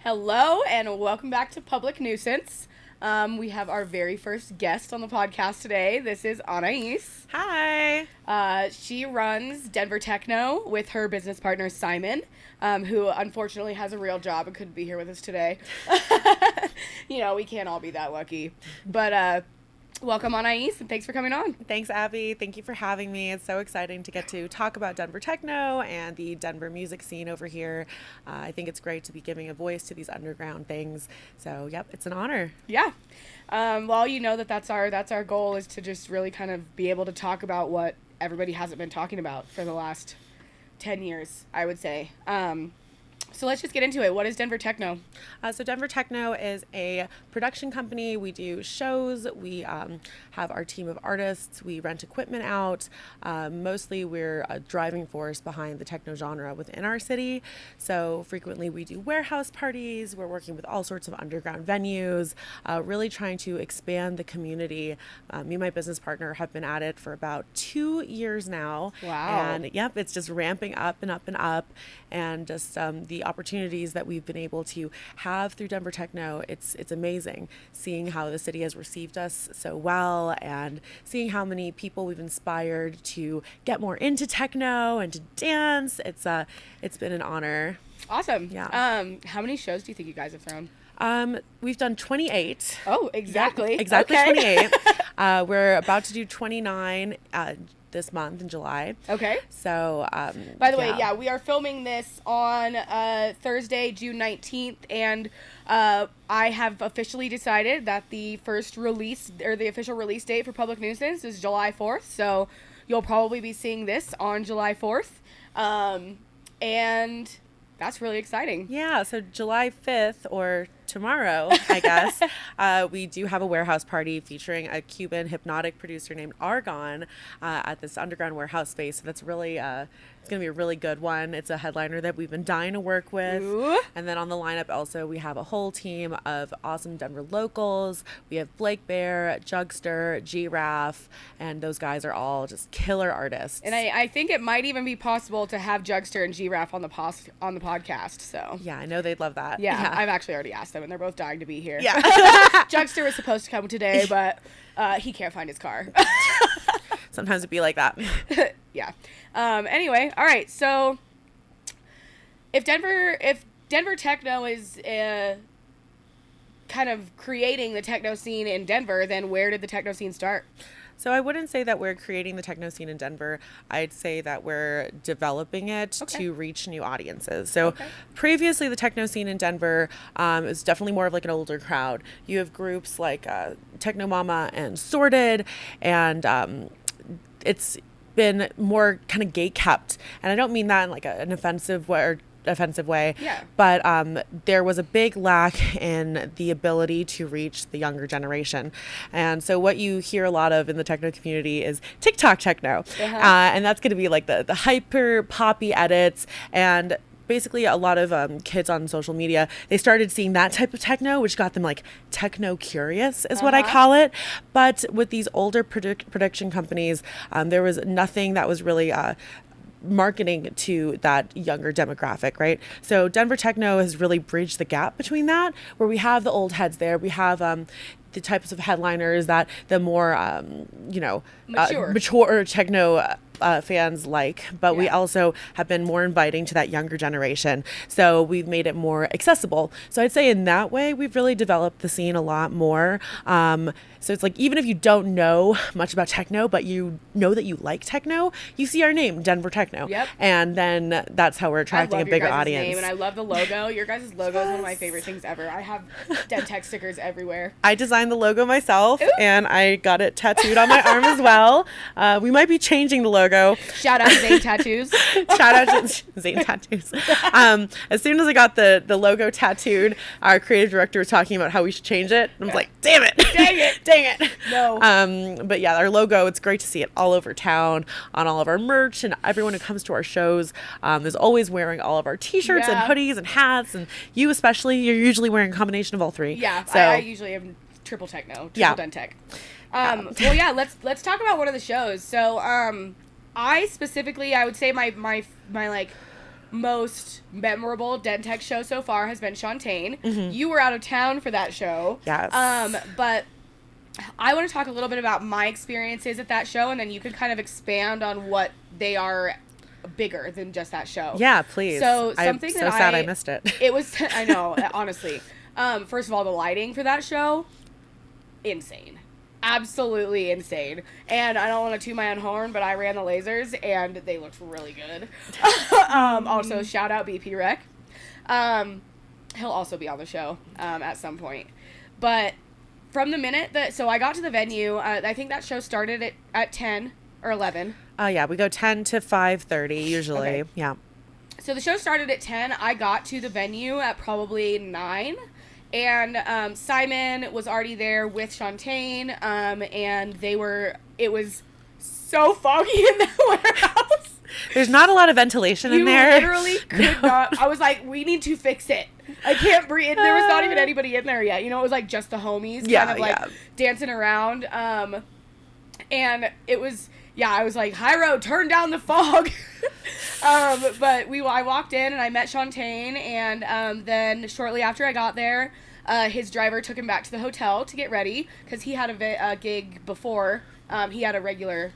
Hello and welcome back to Public Knuisance. We have our very first guest on the podcast today. This is Anais. Hi. She runs Denver Techno with her business partner Simon, who unfortunately has a real job and couldn't be here with us today. You know, we can't all be that lucky. But welcome, Anais, and thanks for coming on. Thanks, Abbey. Thank you for having me. It's so exciting to get to talk about Denver Techno and the Denver music scene over here. I think it's great to be giving a voice to these underground things. So, yep, it's an honor. Yeah. Well, you know that's our goal, is to just really kind of be able to talk about what everybody hasn't been talking about for the last 10 years, I would say. So let's just get into it. What is Denver Techno? So Denver Techno is a production company. We do shows. We have our team of artists. We rent equipment out. Mostly we're a driving force behind the techno genre within our city. So frequently we do warehouse parties. We're working with all sorts of underground venues, really trying to expand the community. Me and my business partner have been at it for about 2 years now. Wow. And yep, it's just ramping up and up and up. And just the opportunities that we've been able to have through Denver Techno, it's amazing seeing how the city has received us so well and seeing how many people we've inspired to get more into techno and to dance. It's been an honor. Awesome. Yeah. How many shows do you think you guys have thrown? We've done 28. Oh, exactly. Yeah, exactly. Okay. 28. We're about to do 29 this month in July. Okay. So, by the way, we are filming this on Thursday, June 19th, and I have officially decided that the first release, or the official release date for Public Knuisance is July 4th, so you'll probably be seeing this on July 4th, and that's really exciting. Yeah, so July 5th, or tomorrow, I guess, we do have a warehouse party featuring a Cuban hypnotic producer named Argon at this underground warehouse space. So that's really, it's going to be a really good one. It's a headliner that we've been dying to work with. Ooh. And then on the lineup also, we have a whole team of awesome Denver locals. We have Blake Bear, Jugster, Giraffe, and those guys are all just killer artists. And I think it might even be possible to have Jugster and Giraffe on the podcast, so. Yeah, I know they'd love that. Yeah, I've actually already asked them, and they're both dying to be here. Yeah. Jugster was supposed to come today, but he can't find his car. Sometimes it'd be like that. Yeah. Anyway, all right. So, if Denver Techno is kind of creating the techno scene in Denver, then where did the techno scene start? So I wouldn't say that we're creating the techno scene in Denver. I'd say that we're developing it to reach new audiences. So previously the techno scene in Denver is definitely more of like an older crowd. You have groups like Techno Mama and Sorted, and it's been more kind of gate kept. And I don't mean that in like an offensive way. Yeah. But there was a big lack in the ability to reach the younger generation. And so what you hear a lot of in the techno community is TikTok techno. And that's going to be like the hyper poppy edits, and basically a lot of kids on social media, they started seeing that type of techno, which got them like techno curious is what I call it. But with these older production companies, there was nothing that was really marketing to that younger demographic, right? So Denver Techno has really bridged the gap between that, where we have the old heads there. We have the types of headliners that the more, mature techno fans like, but we also have been more inviting to that younger generation. So we've made it more accessible. So I'd say in that way, we've really developed the scene a lot more. So it's like, even if you don't know much about techno, but you know that you like techno, you see our name, Denver Techno. Yep. And then that's how we're attracting a bigger audience. Name, and I love the logo. Your guys' logo is one of my favorite things ever. I have DenTech stickers everywhere. I designed the logo myself, and I got it tattooed on my arm as well. We might be changing the logo. Shout out to Zane Tattoos. Shout out to Zane Tattoos. As soon as I got the logo tattooed, our creative director was talking about how we should change it. And I was like, damn it. Dang it. Dang it. No. But yeah, our logo, it's great to see it all over town on all of our merch, and everyone who comes to our shows is always wearing all of our t-shirts and hoodies and hats, and you especially, you're usually wearing a combination of all three. Yeah, so I usually am triple techno, DenTech. Well, yeah, let's talk about one of the shows. So, I specifically, I would say my like most memorable Den Tech show so far has been Chontane. You were out of town for that show. Yes. But I want to talk a little bit about my experiences at that show, and then you can kind of expand on what they are bigger than just that show. Yeah, please. So something I'm so sad I missed it. It was, I know, honestly. First of all, the lighting for that show, insane. Absolutely insane. And I don't want to toot my own horn, but I ran the lasers and they looked really good. Also, shout out BP Rec. He'll also be on the show at some point. But from the minute that, so I got to the venue, I think that show started at 10 or 11. Yeah, we go 10 to 5:30 usually. Okay. Yeah. So the show started at 10. I got to the venue at probably 9. And Simon was already there with Chontane, and it was so foggy in the warehouse. There's not a lot of ventilation in there. You literally could not. I was like, we need to fix it. I can't breathe. There was not even anybody in there yet. You know, it was like just the homies kind of like dancing around. And it was, I was like, high road, turn down the fog. But I walked in and I met Chontane, and then shortly after I got there, his driver took him back to the hotel to get ready because he had a gig before. He had a regular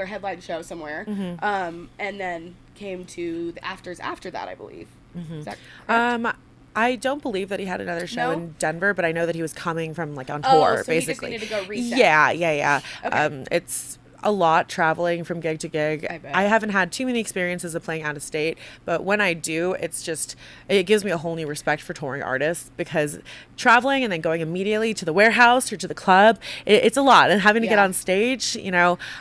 headline show somewhere, and then came to the afters after that, I believe. Is that correct? I don't believe that he had another show in Denver, but I know that he was coming from on tour, so basically. He just needed to go reset. Yeah. Okay. It's a lot traveling from gig to gig. I bet. I haven't had too many experiences of playing out of state, but when I do, it gives me a whole new respect for touring artists, because traveling and then going immediately to the warehouse or to the club, it's a lot. And having to get on stage,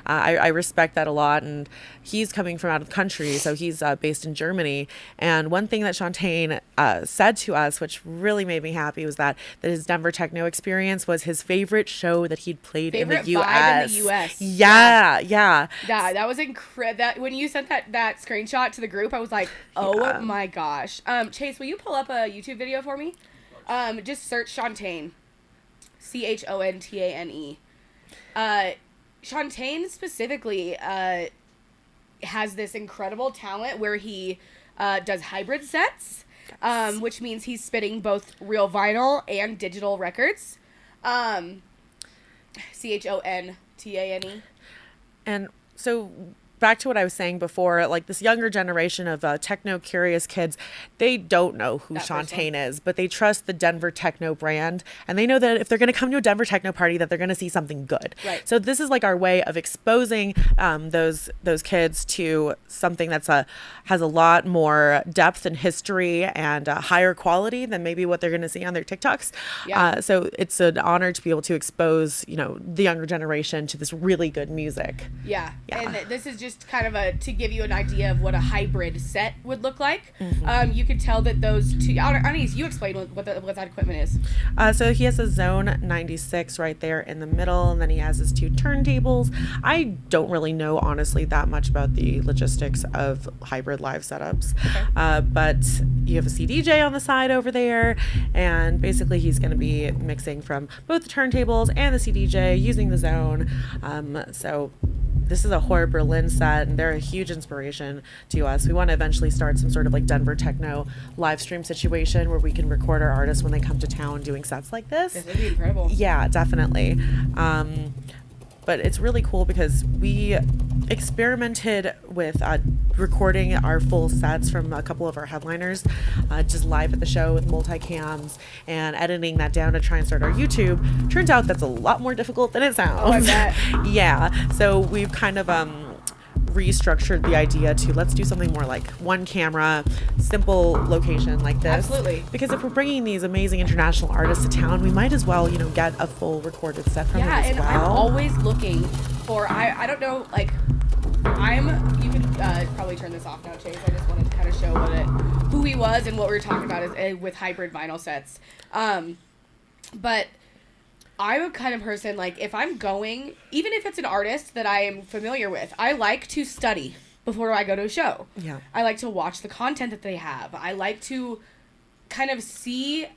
I respect that a lot. And he's coming from out of the country, so he's based in Germany. And one thing that Chontane said to us, which really made me happy, was that his Denver Techno experience was his favorite show that he'd played in the U.S. Vibe in the U.S. Yeah. Yeah, that was incredible. When you sent that screenshot to the group, I was like, oh my gosh. Chase, will you pull up a YouTube video for me? Just search Chontane. Chontane. Chontane specifically has this incredible talent where he does hybrid sets, which means he's spitting both real vinyl and digital records. Chontane. And so back to what I was saying before, like this younger generation of techno curious kids, they don't know who Chontane is, but they trust the Denver Techno brand, and they know that if they're going to come to a Denver Techno party, that they're going to see something good. Right. So this is like our way of exposing those kids to something that's has a lot more depth and history and higher quality than maybe what they're going to see on their TikToks. Yeah. So it's an honor to be able to expose the younger generation to this really good music. Yeah. And this is just kind of to give you an idea of what a hybrid set would look like. You could tell that those two, Anais, you explain what that equipment is. So he has a Zone 96 right there in the middle, and then he has his two turntables. I don't really know, honestly, that much about the logistics of hybrid live setups. Okay. But you have a CDJ on the side over there, and basically he's going to be mixing from both the turntables and the CDJ using the Zone. So this is a Horror Berlin set, and they're a huge inspiration to us. We want to eventually start some sort of like Denver Techno live stream situation where we can record our artists when they come to town doing sets like this. This would be incredible. Yeah, definitely. But it's really cool because we experimented with recording our full sets from a couple of our headliners just live at the show with multicams and editing that down to try and start our YouTube. Turns out that's a lot more difficult than it sounds. Oh, I bet. Yeah. So we've kind of restructured the idea to let's do something more like one camera, simple location like this. Absolutely. Because if we're bringing these amazing international artists to town, we might as well, get a full recorded set from them as well. Yeah, and I'm always looking for, I don't know, like, you can probably turn this off now, Chase. I just wanted to kind of show who he was and what we were talking about with hybrid vinyl sets. But I'm a kind of person, like, if I'm going, even if it's an artist that I am familiar with, I like to study before I go to a show. Yeah. I like to watch the content that they have. I like to kind of see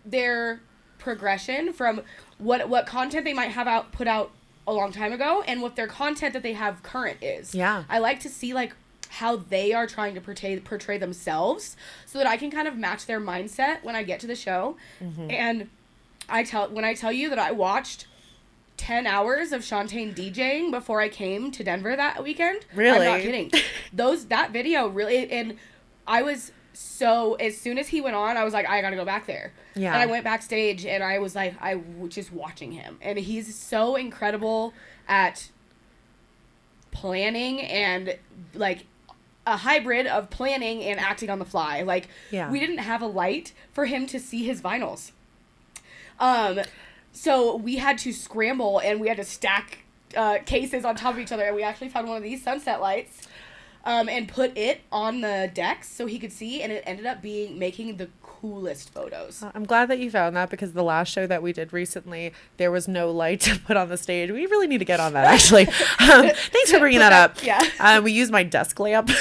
their progression from what content they might have put out a long time ago and what their content that they have current is. Yeah. I like to see, like, how they are trying to portray themselves so that I can kind of match their mindset when I get to the show. And when I tell you that I watched 10 hours of Chontane DJing before I came to Denver that weekend. Really? I'm not kidding. That video really, and I was so, as soon as he went on, I was like, I gotta go back there. Yeah. And I went backstage and I was like, I was just watching him. And he's so incredible at planning and like a hybrid of planning and acting on the fly. Like, we didn't have a light for him to see his vinyls. So we had to scramble and we had to stack cases on top of each other. And we actually found one of these sunset lights and put it on the decks so he could see. And it ended up making the coolest photos. I'm glad that you found that, because the last show that we did recently, there was no light to put on the stage. We really need to get on that, actually. Thanks for bringing that up. Yeah. We used my desk lamp.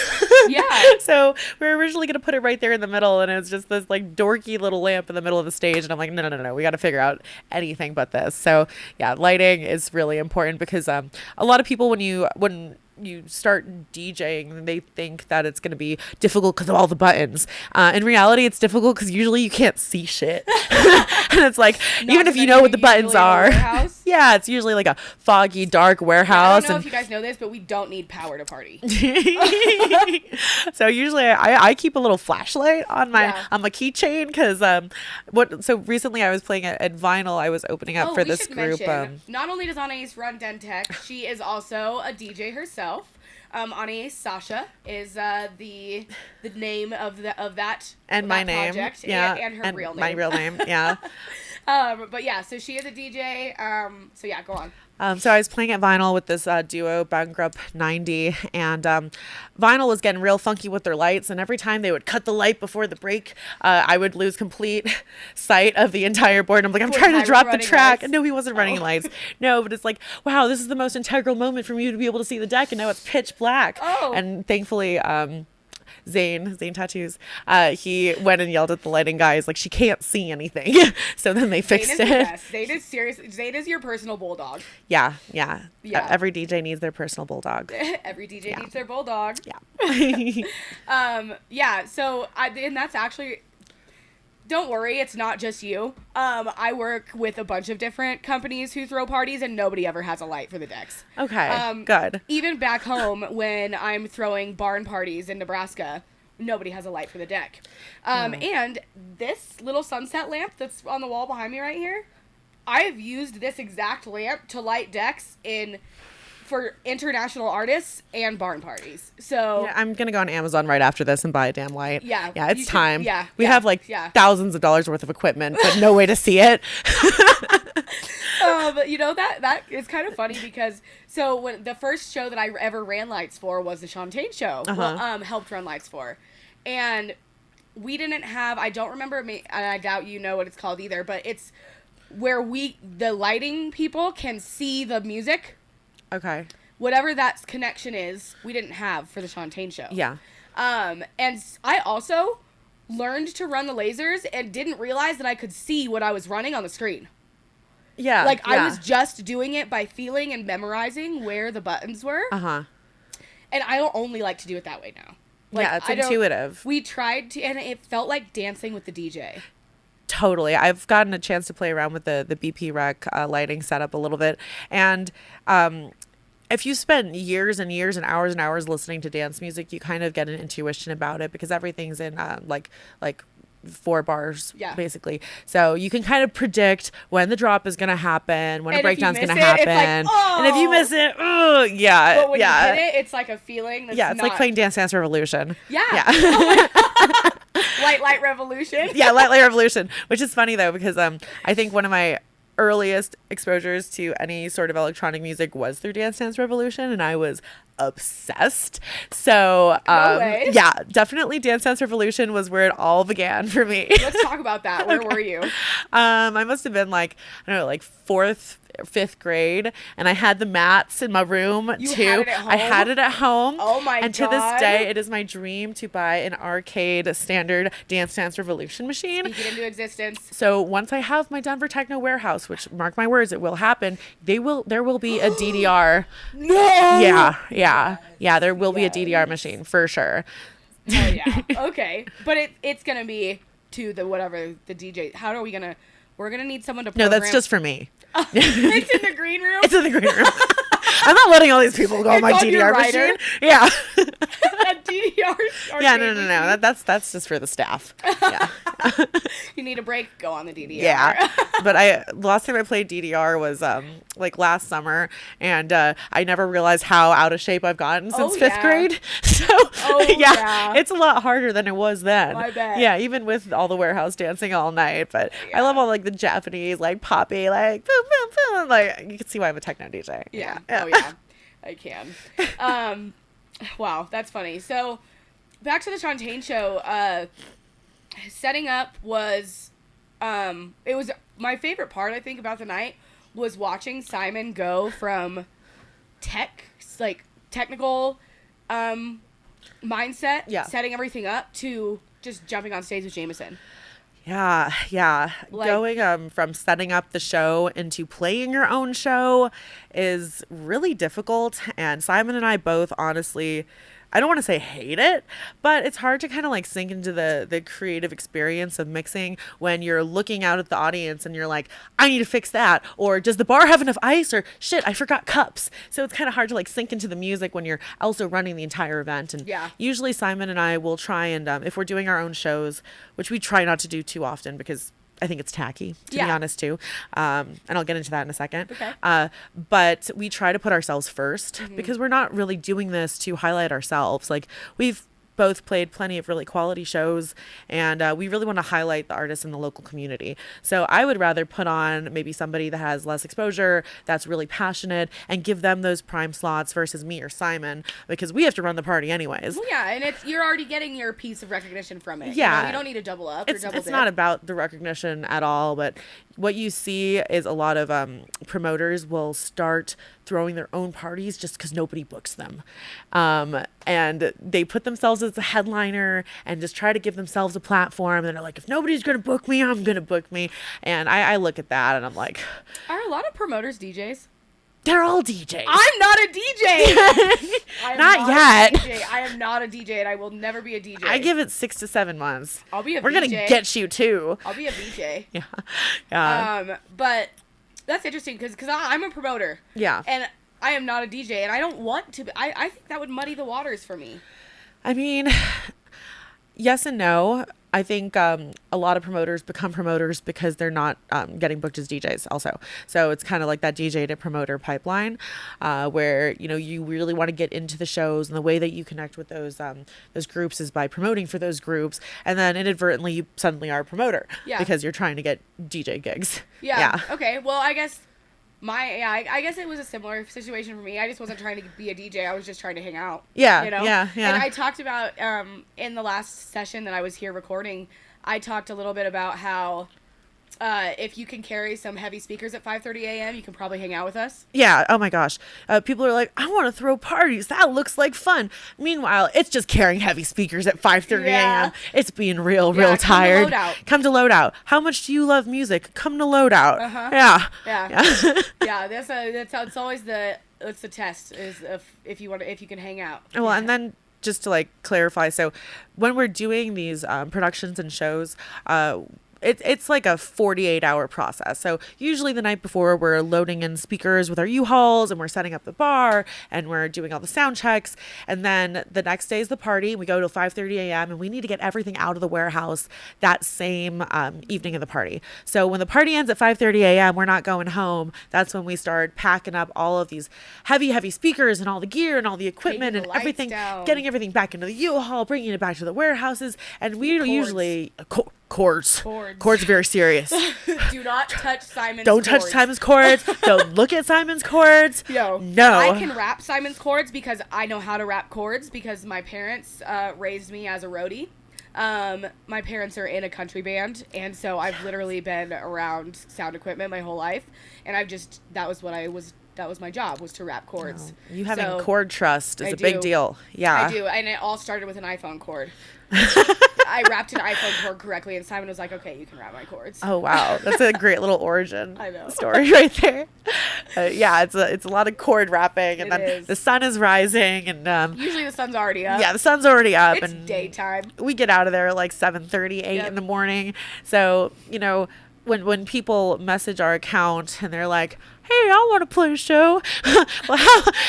Yeah. So we were originally going to put it right there in the middle, and it was just this like dorky little lamp in the middle of the stage. And I'm like, no. We got to figure out anything but this. So yeah, lighting is really important, because a lot of people, when you start DJing, they think that it's going to be difficult because of all the buttons. In reality, it's difficult because usually you can't see shit. And it's like, even if you know what the buttons are, yeah, it's usually like a foggy, dark warehouse. I don't know if you guys know this, but we don't need power to party. So usually I keep a little flashlight on my keychain, because so recently I was playing at Vinyl. I was opening up for this group. Not only does Anais run Den Tech, she is also a DJ herself. Anais Sasha is the name of that and my name, project, yeah, and her real name. My real name, yeah. But yeah, so she is a DJ. So yeah, go on. So I was playing at Vinyl with this duo, Bankrupt 90, and Vinyl was getting real funky with their lights, and every time they would cut the light before the break, I would lose complete sight of the entire board. I'm like, I'm trying to drop the track. Lights? No, he wasn't running lights. No, but it's like, wow, this is the most integral moment for you to be able to see the deck, and now it's pitch black. Oh. And thankfully, Zane Tattoos, he went and yelled at the lighting guys like, she can't see anything. So then they fixed it. Zane is serious. Zane is your personal bulldog. Yeah. Every DJ needs their personal bulldog. Every DJ needs their bulldog. Yeah. Yeah. So and that's actually, don't worry, it's not just you. I work with a bunch of different companies who throw parties, and nobody ever has a light for the decks. Okay, good. Even back home, when I'm throwing barn parties in Nebraska, nobody has a light for the deck. And this little sunset lamp that's on the wall behind me right here, I've used this exact lamp to light decks for international artists and barn parties. So yeah, I'm gonna go on Amazon right after this and buy a damn light. Yeah, it's time. We have thousands of dollars worth of equipment, but no way to see it. You know, that is kind of funny, because so when the first show that I ever ran lights for was the Chontane show. Helped run lights for, and we didn't have, I don't remember, and I doubt you know what it's called either, but it's where the lighting people can see the music. Okay. Whatever that connection is, we didn't have for the Chontane show. Yeah. And I also learned to run the lasers and didn't realize that I could see what I was running on the screen. Yeah. Like, I was just doing it by feeling and memorizing where the buttons were. Uh-huh. And I don't only like to do it that way now. Like, yeah, it's intuitive. We tried to, and it felt like dancing with the DJ. Totally. I've gotten a chance to play around with the BP Rec lighting setup a little bit. And if you spend years and years and hours listening to dance music, you kind of get an intuition about it, because everything's in like 4 bars, basically. So you can kind of predict when the drop is going to happen, when a breakdown's going to happen. Like, oh! And if you miss it, yeah. But when you hit it, it's like a feeling that's it's like playing Dance Dance Revolution. Yeah. Light Revolution. Yeah, Light Revolution, which is funny though, because I think one of my earliest exposures to any sort of electronic music was through Dance Dance Revolution, and I was obsessed. So no way. Yeah, definitely Dance Dance Revolution was where it all began for me. Let's talk about that. Where were you? I must have been like 4th 5th grade, and I had the mats in my room You too. had it at home? I had it at home. Oh my And to this day, it is my dream to buy an arcade standard Dance Dance Revolution machine. Speak it into existence. So once I have my Denver Techno warehouse, which mark my words, it will happen. There will be a DDR. No. Yeah. There will be a DDR machine for sure. Oh yeah. Okay. But it's gonna be to the whatever the DJ. How are we gonna? We're gonna need someone to. No, program. that's just for me. It's in the green room. It's in the green room. I'm not letting all these people go on my It's on your DDR rider. machine. Yeah. A DDR. Yeah, no. That's just for the staff. Yeah. You need a break? Go on the DDR. Yeah. But last time I played DDR was like last summer, and I never realized how out of shape I've gotten since 5th grade. So yeah, it's a lot harder than it was then. I bet. Yeah, even with all the warehouse dancing all night. But I love all like the Japanese like poppy like boom boom boom. Like you can see why I'm a techno DJ. Yeah. Oh yeah, I can. Wow, that's funny. So back to the Chontane show. Setting up was, it was my favorite part, I think, about the night was watching Simon go from technical mindset, setting everything up, to just jumping on stage with Jameson. Yeah. Like, going from setting up the show into playing your own show is really difficult. And Simon and I both honestly, I don't want to say hate it, but it's hard to kind of like sink into the creative experience of mixing when you're looking out at the audience and you're like, I need to fix that. Or does the bar have enough ice? Or shit, I forgot cups. So it's kind of hard to like sink into the music when you're also running the entire event. And usually Simon and I will try and, if we're doing our own shows, which we try not to do too often because I think it's tacky, to be honest, too. And I'll get into that in a second. Okay. But we try to put ourselves first because we're not really doing this to highlight ourselves. Like, we've both played plenty of really quality shows, and we really want to highlight the artists in the local community. So I would rather put on maybe somebody that has less exposure, that's really passionate, and give them those prime slots versus me or Simon, because we have to run the party anyways. Well, yeah, and you're already getting your piece of recognition from it. Yeah. You don't need to double up or double It's dip. not about the recognition at all, but what you see is a lot of promoters will start throwing their own parties just because nobody books them. And they put themselves as a headliner and just try to give themselves a platform. And they're like, if nobody's going to book me, I'm going to book me. And I look at that and I'm like... Are a lot of promoters DJs? They're all DJs. I'm not a DJ. Not yet. I am not a DJ, and I will never be a DJ. I give it 6 to 7 months. I'll be a We're VJ. going to get you, too. I'll be a VJ. Yeah. But that's interesting because I'm a promoter. Yeah. And I am not a DJ, and I don't want to be. I think that would muddy the waters for me. I mean, yes and no. I think a lot of promoters become promoters because they're not getting booked as DJs also. So it's kind of like that DJ to promoter pipeline where, you know, you really want to get into the shows, and the way that you connect with those groups is by promoting for those groups. And then inadvertently you suddenly are a promoter because you're trying to get DJ gigs. Yeah. Okay. Well, I guess I guess it was a similar situation for me. I just wasn't trying to be a DJ. I was just trying to hang out. Yeah. You know? Yeah. And I talked about, in the last session that I was here recording, I talked a little bit about how if you can carry some heavy speakers at 5:30 a.m., you can probably hang out with us. Yeah. Oh my gosh. People are like, I want to throw parties. That looks like fun. Meanwhile, it's just carrying heavy speakers at 5:30 a.m. It's being real tired. Come to Loadout. How much do you love music? Come to Loadout. Yeah. Yeah. That's always the test is if you can hang out. Well, and then just to like clarify, so when we're doing these productions and shows, it's like a 48-hour process. So usually the night before, we're loading in speakers with our U-Hauls, and we're setting up the bar, and we're doing all the sound checks. And then the next day is the party. We go till 5:30 a.m. and we need to get everything out of the warehouse that same evening of the party. So when the party ends at 5:30 a.m., we're not going home. That's when we start packing up all of these heavy speakers and all the gear and all the equipment and everything, getting everything back into the U-Haul, bringing it back to the warehouses. And we usually... Cords very serious. Do not touch Simon's Don't cords. touch Simon's cords. Don't look at Simon's cords. No. I can wrap Simon's cords because I know how to wrap cords because my parents raised me as a roadie. My parents are in a country band, and so I've literally been around sound equipment my whole life, and that was my job, was to wrap chords. Oh, you having chord trust is a big deal. Yeah. I do, and it all started with an iPhone cord. I wrapped an iPhone cord correctly, and Simon was like, okay, you can wrap my cords. Oh, wow. That's a great little origin story right there. Yeah, it's a lot of cord wrapping, and then the sun is rising, and usually the sun's already up. Yeah, the sun's already up. It's and daytime. We get out of there at like 7:30, 8 in the morning. So, when people message our account and they're like, hey, I want to play a show. Well,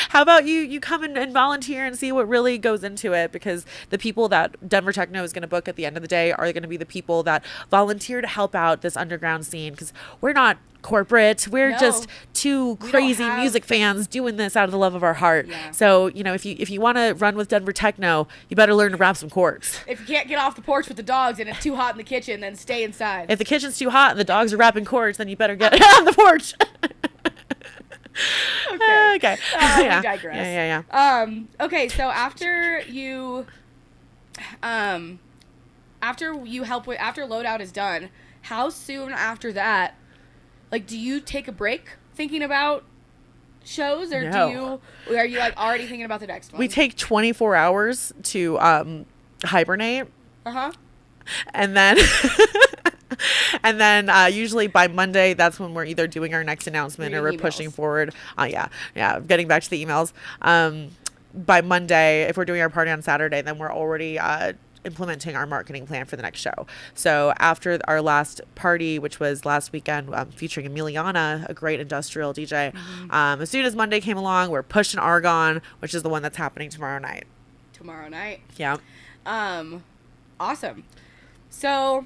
how about you come and volunteer and see what really goes into it? Because the people that Denver Techno is going to book at the end of the day are going to be the people that volunteer to help out this underground scene. Because we're not corporate. We're just two crazy music fans doing this out of the love of our heart. Yeah. So, if you want to run with Denver Techno, you better learn to wrap some chords. If you can't get off the porch with the dogs and it's too hot in the kitchen, then stay inside. If the kitchen's too hot and the dogs are wrapping chords, then you better get on the porch. Okay. We digress. Yeah. Okay, so after loadout is done, how soon after that, like, do you take a break thinking about shows, or are you like already thinking about the next one? We take 24 hours to hibernate. And then and then usually by Monday, that's when we're either doing our next announcement or we're pushing forward. Getting back to the emails. By Monday, if we're doing our party on Saturday, then we're already implementing our marketing plan for the next show. So after our last party, which was last weekend, featuring Emiliana, a great industrial DJ, as soon as Monday came along, we're pushing Argon, which is the one that's happening tomorrow night. Yeah. Awesome. So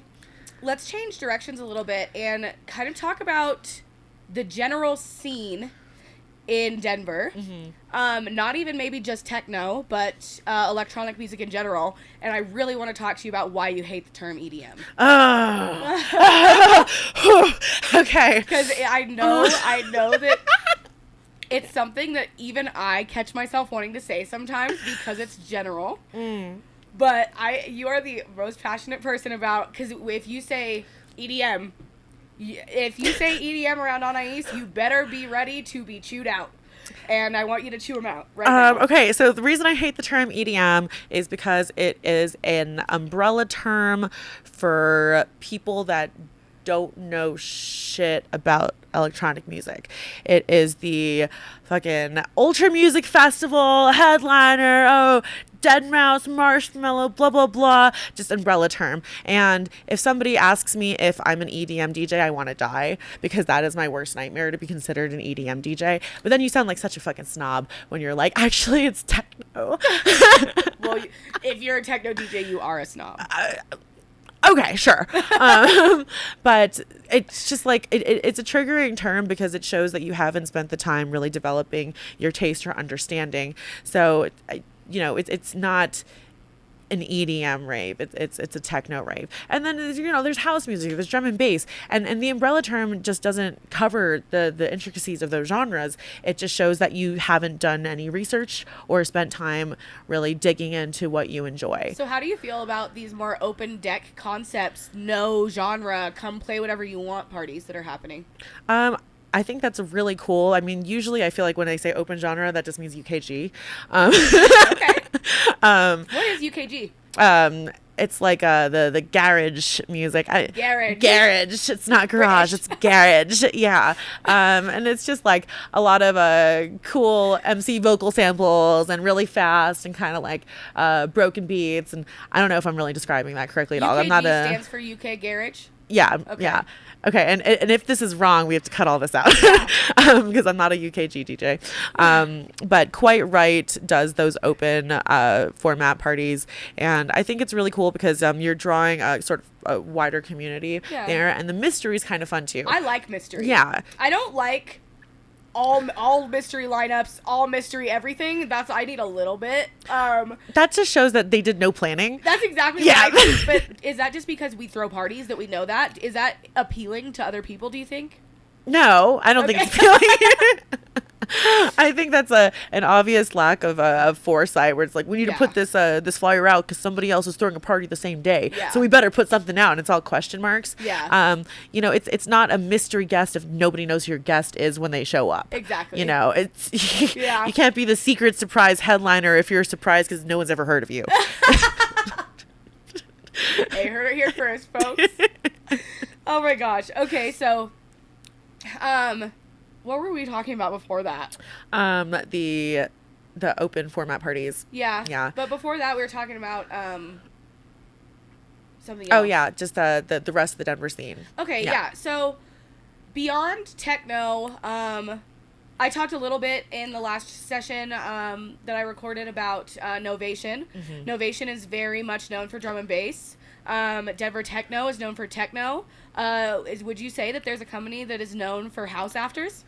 let's change directions a little bit and kind of talk about the general scene in Denver. Not even maybe just techno, but electronic music in general. And I really want to talk to you about why you hate the term EDM. Okay. Because I know that it's something that even I catch myself wanting to say sometimes because it's general. But you are the most passionate person about, because if you say EDM around Anais, you better be ready to be chewed out. And I want you to chew them out right now. Okay, so the reason I hate the term EDM is because it is an umbrella term for people that don't know shit about electronic music. It is the fucking Ultra Music Festival headliner, Deadmau5, Marshmallow, blah, blah, blah, just umbrella term. And if somebody asks me if I'm an EDM DJ, I want to die, because that is my worst nightmare, to be considered an EDM DJ. But then you sound like such a fucking snob when you're like, actually, it's techno. Well, if you're a techno DJ, you are a snob. Okay, sure. But it's just like, it's a triggering term because it shows that you haven't spent the time really developing your taste or understanding. So, it's not an EDM rave. It's a techno rave. And then, there's house music, there's drum and bass. And the umbrella term just doesn't cover the intricacies of those genres. It just shows that you haven't done any research or spent time really digging into what you enjoy. So how do you feel about these more open deck concepts, no genre, come play whatever you want parties that are happening? I think that's really cool. I mean, usually I feel like when I say open genre, that just means UKG. Okay. What is UKG? It's like the garage music. Garage. It's not garage. It's garage. Yeah. And it's just like a lot of cool MC vocal samples and really fast and kind of like broken beats. And I don't know if I'm really describing that correctly at all. UKG stands for UK Garage? Yeah. Okay. Yeah. Okay, and if this is wrong, we have to cut all this out because I'm not a UKG DJ. But Quite Right does those open format parties, and I think it's really cool because you're drawing a sort of a wider community there, and the mystery is kind of fun too. I like mystery. Yeah. I don't like all mystery lineups, all mystery everything. I need a little bit. That just shows that they did no planning. That's exactly what I think. But is that just because we throw parties that we know that? Is that appealing to other people, do you think? No, I don't think it's appealing. I think that's an obvious lack of foresight, where it's like, we need to put this flyer out because somebody else is throwing a party the same day, so we better put something out, and it's all question marks. It's not a mystery guest if nobody knows who your guest is when they show up. Exactly. It's you can't be the secret surprise headliner if you're surprised because no one's ever heard of you. Hey, heard it here first, folks. Oh my gosh. Okay, so what were we talking about before that? The open format parties. Yeah. But before that, we were talking about something else. Oh yeah, just the rest of the Denver scene. Okay, yeah. So beyond techno, I talked a little bit in the last session that I recorded about Novation. Novation is very much known for drum and bass. Denver Techno is known for techno. Would you say that there's a company that is known for house afters?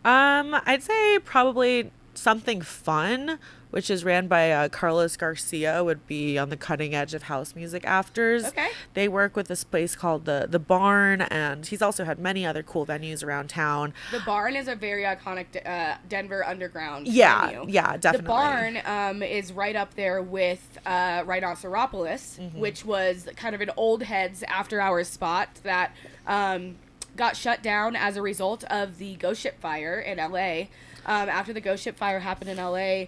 I'd say probably Something Fun, which is ran by Carlos Garcia, would be on the cutting edge of house music afters. Okay. They work with this place called the Barn, and he's also had many other cool venues around town. The Barn is a very iconic Denver underground venue. Yeah, definitely. The Barn is right up there with Rhinoceropolis, which was kind of an old heads after hours spot that got shut down as a result of the ghost ship fire in LA. After the ghost ship fire happened in LA,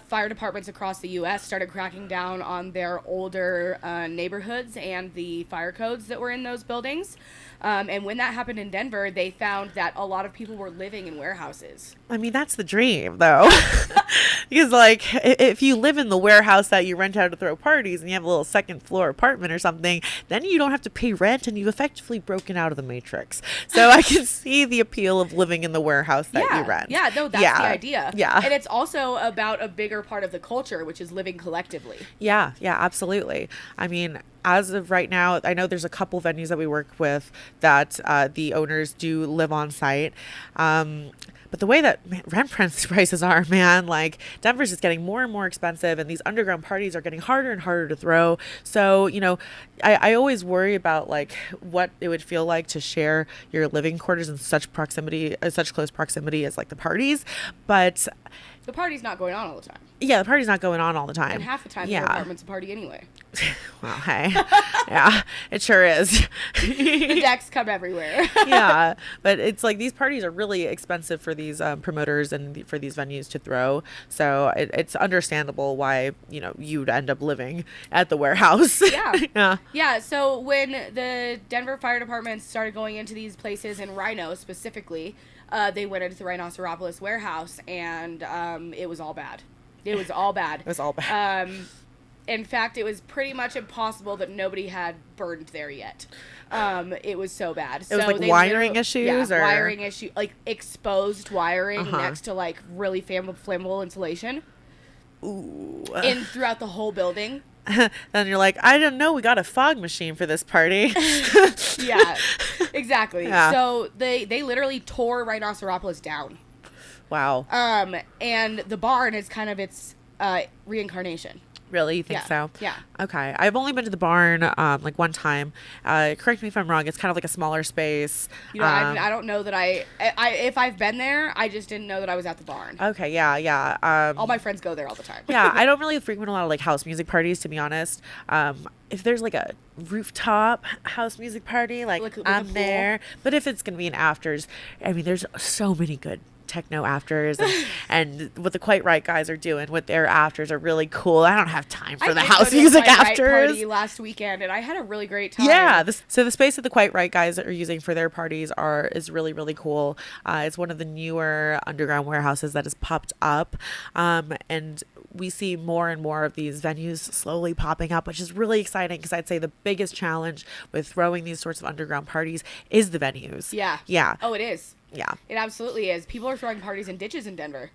fire departments across the U.S. started cracking down on their older neighborhoods and the fire codes that were in those buildings. And when that happened in Denver, they found that a lot of people were living in warehouses. I mean, that's the dream, though. Because, like, if you live in the warehouse that you rent out to throw parties and you have a little second floor apartment or something, then you don't have to pay rent and you've effectively broken out of the matrix. So I can see the appeal of living in the warehouse that you rent. Yeah, no, that's the idea. Yeah. And it's also about a bigger part of the culture, which is living collectively. Yeah, absolutely. I mean, as of right now, I know there's a couple venues that we work with that the owners do live on site. But the way that rent prices are, man, like Denver's just getting more and more expensive, and these underground parties are getting harder and harder to throw. So, I always worry about like what it would feel like to share your living quarters in such close proximity as like the parties. But the party's not going on all the time. Yeah, the party's not going on all the time. And half the time, your apartment's a party anyway. Well, hey, yeah, it sure is. The decks come everywhere. Yeah, but it's like these parties are really expensive for these promoters and for these venues to throw. So it's understandable why you'd end up living at the warehouse. Yeah. So when the Denver Fire Department started going into these places in Rhino specifically, they went into the Rhinoceropolis warehouse, and it was all bad. It was all bad. In fact, it was pretty much impossible that nobody had burned there yet. It was so bad. It was like wiring issues? Yeah, wiring issue, like exposed wiring next to like really flammable insulation. Ooh. Throughout the whole building. Then you're like, I didn't know we got a fog machine for this party. Yeah, exactly. Yeah. So they literally tore Rhinoceropolis down. Wow. And the Barn is kind of its reincarnation. Really? You think so? Yeah. Okay. I've only been to the Barn like one time. Correct me if I'm wrong. It's kind of like a smaller space. I don't know that I if I've been there, I just didn't know that I was at the Barn. Okay. Yeah. All my friends go there all the time. Yeah. I don't really frequent a lot of like house music parties, to be honest. If there's like a rooftop house music party, like I'm there. But if it's going to be an afters, I mean, there's so many good techno afters, and what the Quite Right guys are doing with their afters are really cool. I don't have time for the house music afters. I party last weekend, and I had a really great time. Yeah, so the space that the Quite Right guys are using for their parties is really, really cool. It's one of the newer underground warehouses that has popped up, and we see more and more of these venues slowly popping up, which is really exciting, because I'd say the biggest challenge with throwing these sorts of underground parties is the venues. Yeah. Oh, it is. Yeah. It absolutely is. People are throwing parties in ditches in Denver.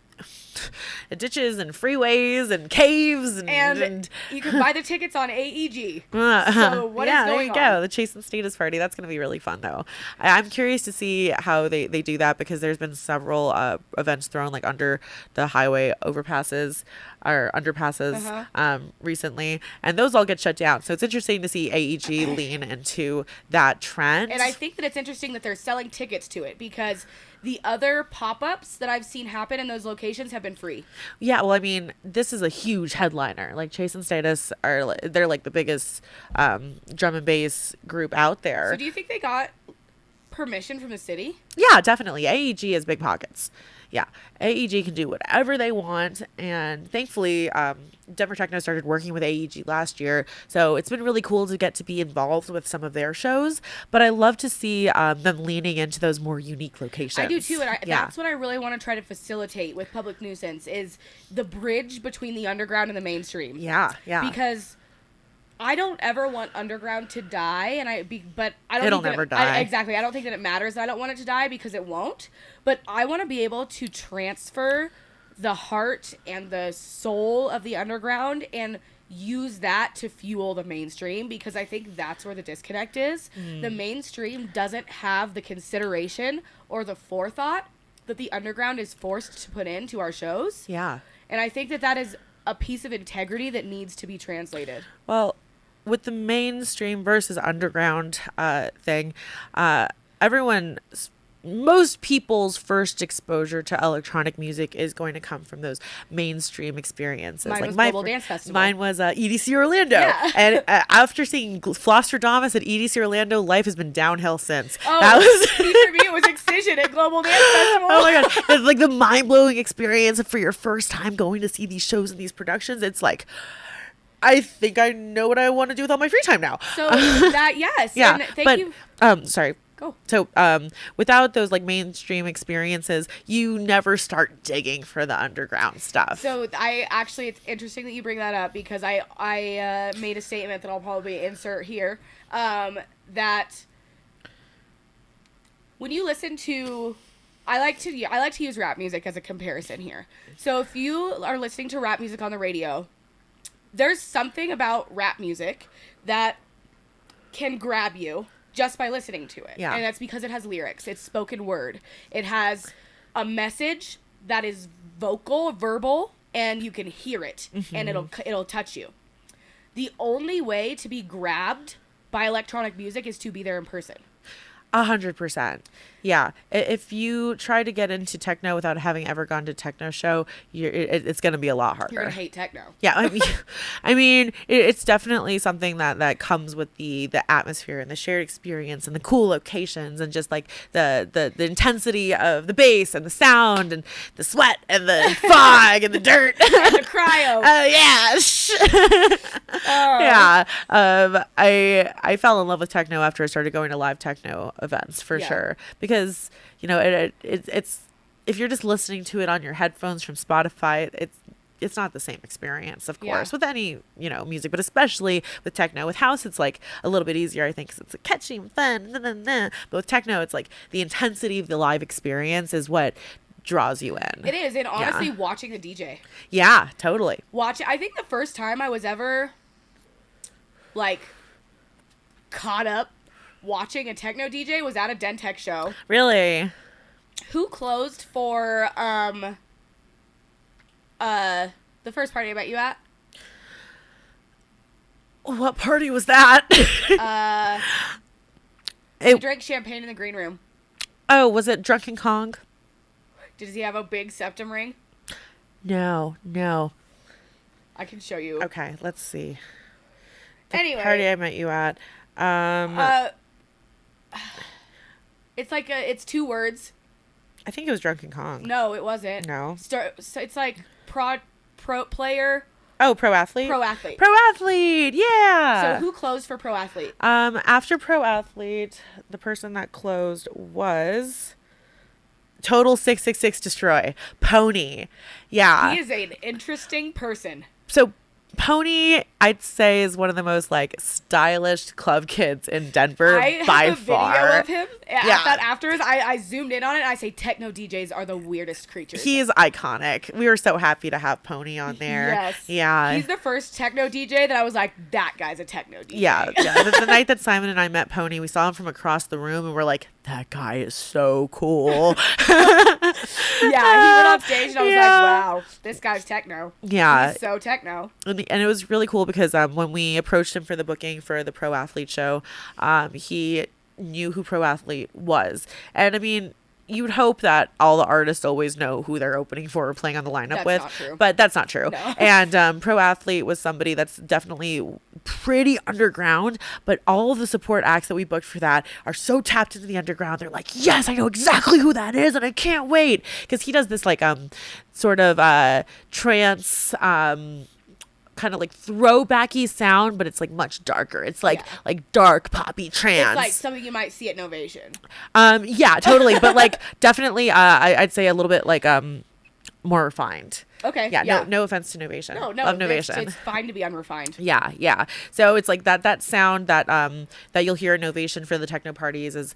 Ditches and freeways and caves. And you can buy the tickets on AEG. So what is going on? There you go. The Chase and Status party. That's going to be really fun, though. I'm curious to see how they do that, because there's been several events thrown like under the highway overpasses or underpasses recently, and those all get shut down. So it's interesting to see AEG lean into that trend. And I think that it's interesting that they're selling tickets to it, because The other pop-ups that I've seen happen in those locations have been free. Yeah, well, I mean, this is a huge headliner. Like Chase and Status they're like the biggest drum and bass group out there. So do you think they got permission from the city? Yeah, definitely. AEG has big pockets. Yeah, AEG can do whatever they want, and thankfully, Denver Techno started working with AEG last year, so it's been really cool to get to be involved with some of their shows. But I love to see them leaning into those more unique locations. I do too, and that's what I really want to try to facilitate with Public Knuisance is the bridge between the underground and the mainstream. Yeah. Because I don't ever want underground to die, but I don't. It'll never die. Exactly. I don't think that it matters that I don't want it to die because it won't. But I want to be able to transfer the heart and the soul of the underground and use that to fuel the mainstream, because I think that's where the disconnect is. The mainstream doesn't have the consideration or the forethought that the underground is forced to put into our shows. Yeah. And I think that is a piece of integrity that needs to be translated. Well, with the mainstream versus underground thing, most people's first exposure to electronic music is going to come from those mainstream experiences. Mine was Global Dance Festival. Mine was EDC Orlando. Yeah. And after seeing Flostradamus at EDC Orlando, life has been downhill since. Oh, for me, it was Excision at Global Dance Festival. Oh my God. It's like the mind-blowing experience for your first time going to see these shows and these productions. It's like, I think I know what I want to do with all my free time now. So yes. Yeah. And thank you. Sorry. Go. So, without those like mainstream experiences, you never start digging for the underground stuff. So it's interesting that you bring that up, because I made a statement that I'll probably insert here, that when you listen to, I like to use rap music as a comparison here. So if you are listening to rap music on the radio, there's something about rap music that can grab you just by listening to it. Yeah. And that's because it has lyrics. It's spoken word. It has a message that is verbal, and you can hear it, and it'll touch you. The only way to be grabbed by electronic music is to be there in person. 100%. Yeah. If you try to get into techno without having ever gone to a techno show, it's going to be a lot harder. You're going to hate techno. Yeah. I mean, it's definitely something that comes with the atmosphere and the shared experience and the cool locations and just like the intensity of the bass and the sound and the sweat and the fog and the dirt. And the cryo. Yeah. I fell in love with techno after I started going to live techno events for sure, because it's if you're just listening to it on your headphones from Spotify, it's not the same experience, of course, with any music, but especially with techno. With house, it's like a little bit easier, I think, because it's catchy and fun. But with techno, it's like the intensity of the live experience is what draws you in. It is, and honestly, watching the DJ. Yeah, totally. I think the first time I was ever like caught up watching a techno DJ was at a Den Tech show. Really? Who closed for the first party I met you at? What party was that? We drank champagne in the green room. Oh, was it Drunken Kong? Does he have a big septum ring? No. I can show you. Okay, let's see. Anyway, party I met you at. It's like it's two words. I think it was Drunken Kong. No, it wasn't. No. So it's like pro player. Oh, pro athlete. Pro athlete. Pro athlete. Yeah. So who closed for pro athlete? After pro athlete, the person that closed was Total 666 Destroy. Pony. Yeah. He is an interesting person. So Pony, I'd say, is one of the most like stylish club kids in Denver by far. I have a video of him. That afterwards, I zoomed in on it. And I say techno DJs are the weirdest creatures. He is iconic. We were so happy to have Pony on there. Yes. Yeah. He's the first techno DJ that I was like, that guy's a techno DJ. Yeah. The night that Simon and I met Pony, we saw him from across the room and we're like, that guy is so cool. Yeah, he went on stage and I was like, wow, this guy's techno. Yeah. He's so techno. And it was really cool because when we approached him for the booking for the pro athlete show, he knew who pro athlete was. And I mean, you'd hope that all the artists always know who they're opening for or playing on the lineup with. Not true. But that's not true. No. And Pro Athlete was somebody that's definitely pretty underground, but all of the support acts that we booked for that are so tapped into the underground. They're like, yes, I know exactly who that is, and I can't wait, because he does this like sort of trance kind of like throwbacky sound, but it's like much darker. It's like dark poppy trance. It's like something you might see at Novation. Yeah, totally. But like definitely I'd say a little bit like more refined. Okay. Yeah. No offense to Novation. No. Love Novation. It's fine to be unrefined. Yeah. So it's like that sound that you'll hear in Novation for the techno parties is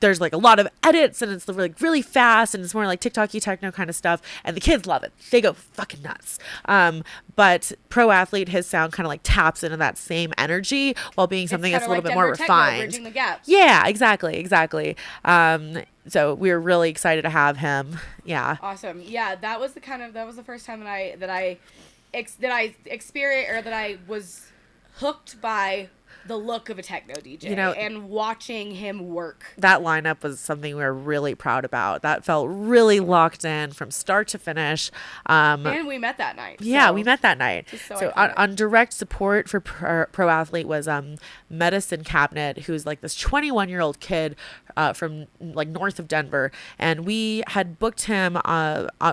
there's like a lot of edits, and it's like really fast, and it's more like TikTok-y techno kind of stuff, and the kids love it. They go fucking nuts. But Pro Athlete, his sound kind of like taps into that same energy while being something that's a little bit more refined. Bridging the gaps. Yeah, exactly. So we were really excited to have him. Yeah. Awesome. Yeah, that was the first time that I experienced, or that I was hooked by the look of a techno DJ, and watching him work. That lineup was something we were really proud about. That felt really locked in from start to finish. And we met that night. Yeah, we met that night. So on direct support for Pro Athlete was Medicine Cabinet, who's like this 21-year-old kid from like north of Denver, and we had booked him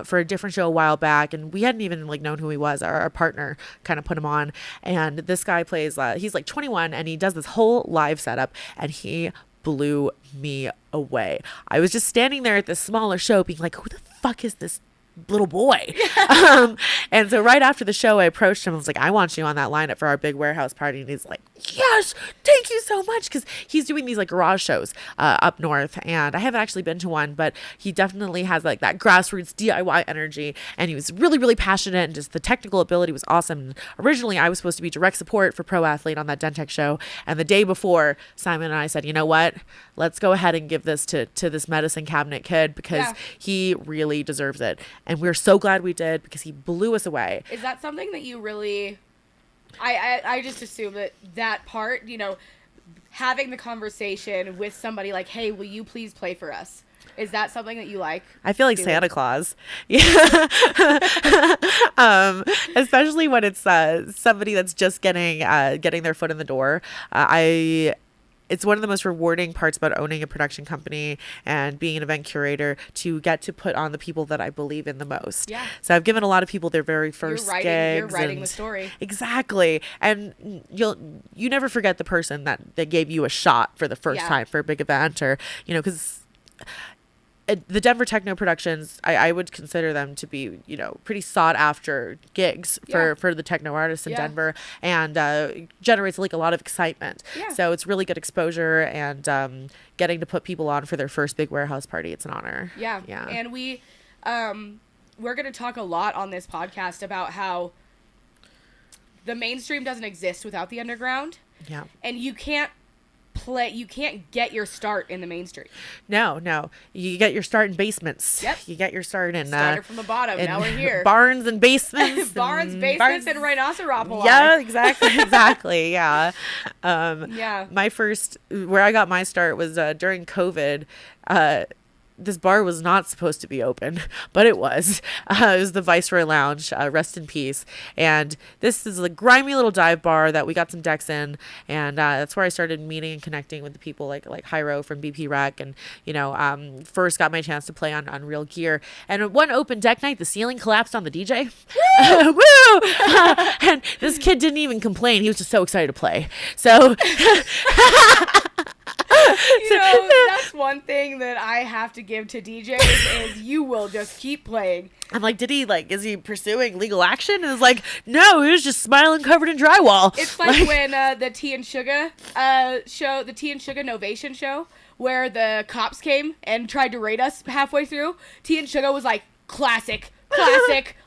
for a different show a while back, and we hadn't even like known who he was. Our partner kind of put him on, and this guy plays. He's like 21, and he does this whole live setup, and he blew me away. I was just standing there at this smaller show, being like, "Who the fuck is this little boy?" And so right after the show, I approached him. I was like, "I want you on that lineup for our big warehouse party." And he's like, "Yes, thank you so much," because he's doing these like garage shows up north, and I haven't actually been to one, but he definitely has like that grassroots DIY energy, and he was really, really passionate, and just the technical ability was awesome. And originally, I was supposed to be direct support for Pro Athlete on that Dentech show, and the day before, Simon and I said, "You know what? Let's go ahead and give this to this Medicine Cabinet kid, because he really deserves it." And we're so glad we did, because he blew us away. Is that something that you really... I just assume that part, having the conversation with somebody like, "Hey, will you please play for us?" Is that something that you like? I feel like Santa Claus. Yeah. Especially when it's somebody that's just getting their foot in the door. It's one of the most rewarding parts about owning a production company and being an event curator, to get to put on the people that I believe in the most. Yeah. So I've given a lot of people their very first gigs. You're writing the story. Exactly. And you never forget the person that gave you a shot for the first time for a big event, or, because the Denver Techno productions, I would consider them to be, pretty sought after gigs for the techno artists in Denver, and generates like a lot of excitement. Yeah. So it's really good exposure, and getting to put people on for their first big warehouse party, it's an honor. Yeah. And we're going to talk a lot on this podcast about how the mainstream doesn't exist without the underground. Yeah. And you can't get your start in the mainstream. No. You get your start in basements. Yep. You get your start in... Started from the bottom. Now we're here. Barns and basements. Basements, and Rhinoceropoli. Yeah, exactly. Yeah. My first... Where I got my start was during COVID. This bar was not supposed to be open, but it was. It was the Viceroy Lounge, rest in peace. And this is a grimy little dive bar that we got some decks in, and that's where I started meeting and connecting with the people like Hyro from BP Rec, and first got my chance to play on Real Gear. And one open deck night, the ceiling collapsed on the DJ. Woo! And this kid didn't even complain. He was just so excited to play. So. That's one thing that I have to give to DJs is you will just keep playing. I'm like, is he pursuing legal action? And it's like, no, he was just smiling covered in drywall. It's like when the Tea and Sugar show, the Tea and Sugar Novation show, where the cops came and tried to raid us halfway through. Tea and Sugar was like, classic,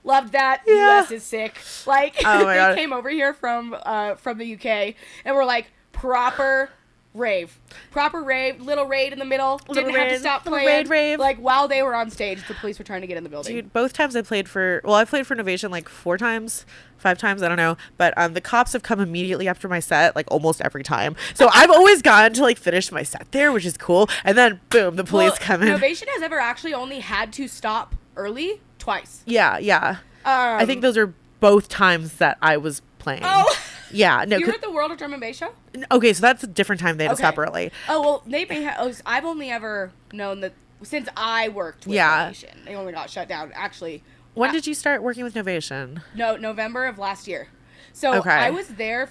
loved that. Yeah. US is sick. Like, oh my God. They came over here from the UK and were like, proper rave. Proper rave, little raid in the middle. Didn't have to stop playing. Rave. Like, while they were on stage, the police were trying to get in the building. Dude, both times I played for Novation like 4 times, 5 times, I don't know. But the cops have come immediately after my set, like almost every time. So I've always gotten to like finish my set there, which is cool. And then boom, the police come in. Novation has ever actually only had to stop early twice. Yeah. I think those are both times that I was playing. Oh. Yeah, no. You were at the World of Drum and Bass show? Okay, so that's a different time they had to stop early. Oh, well, they may have... I've only ever known that since I worked with Novation. They only got shut down, actually. When did you start working with Novation? No, November of last year. So I was there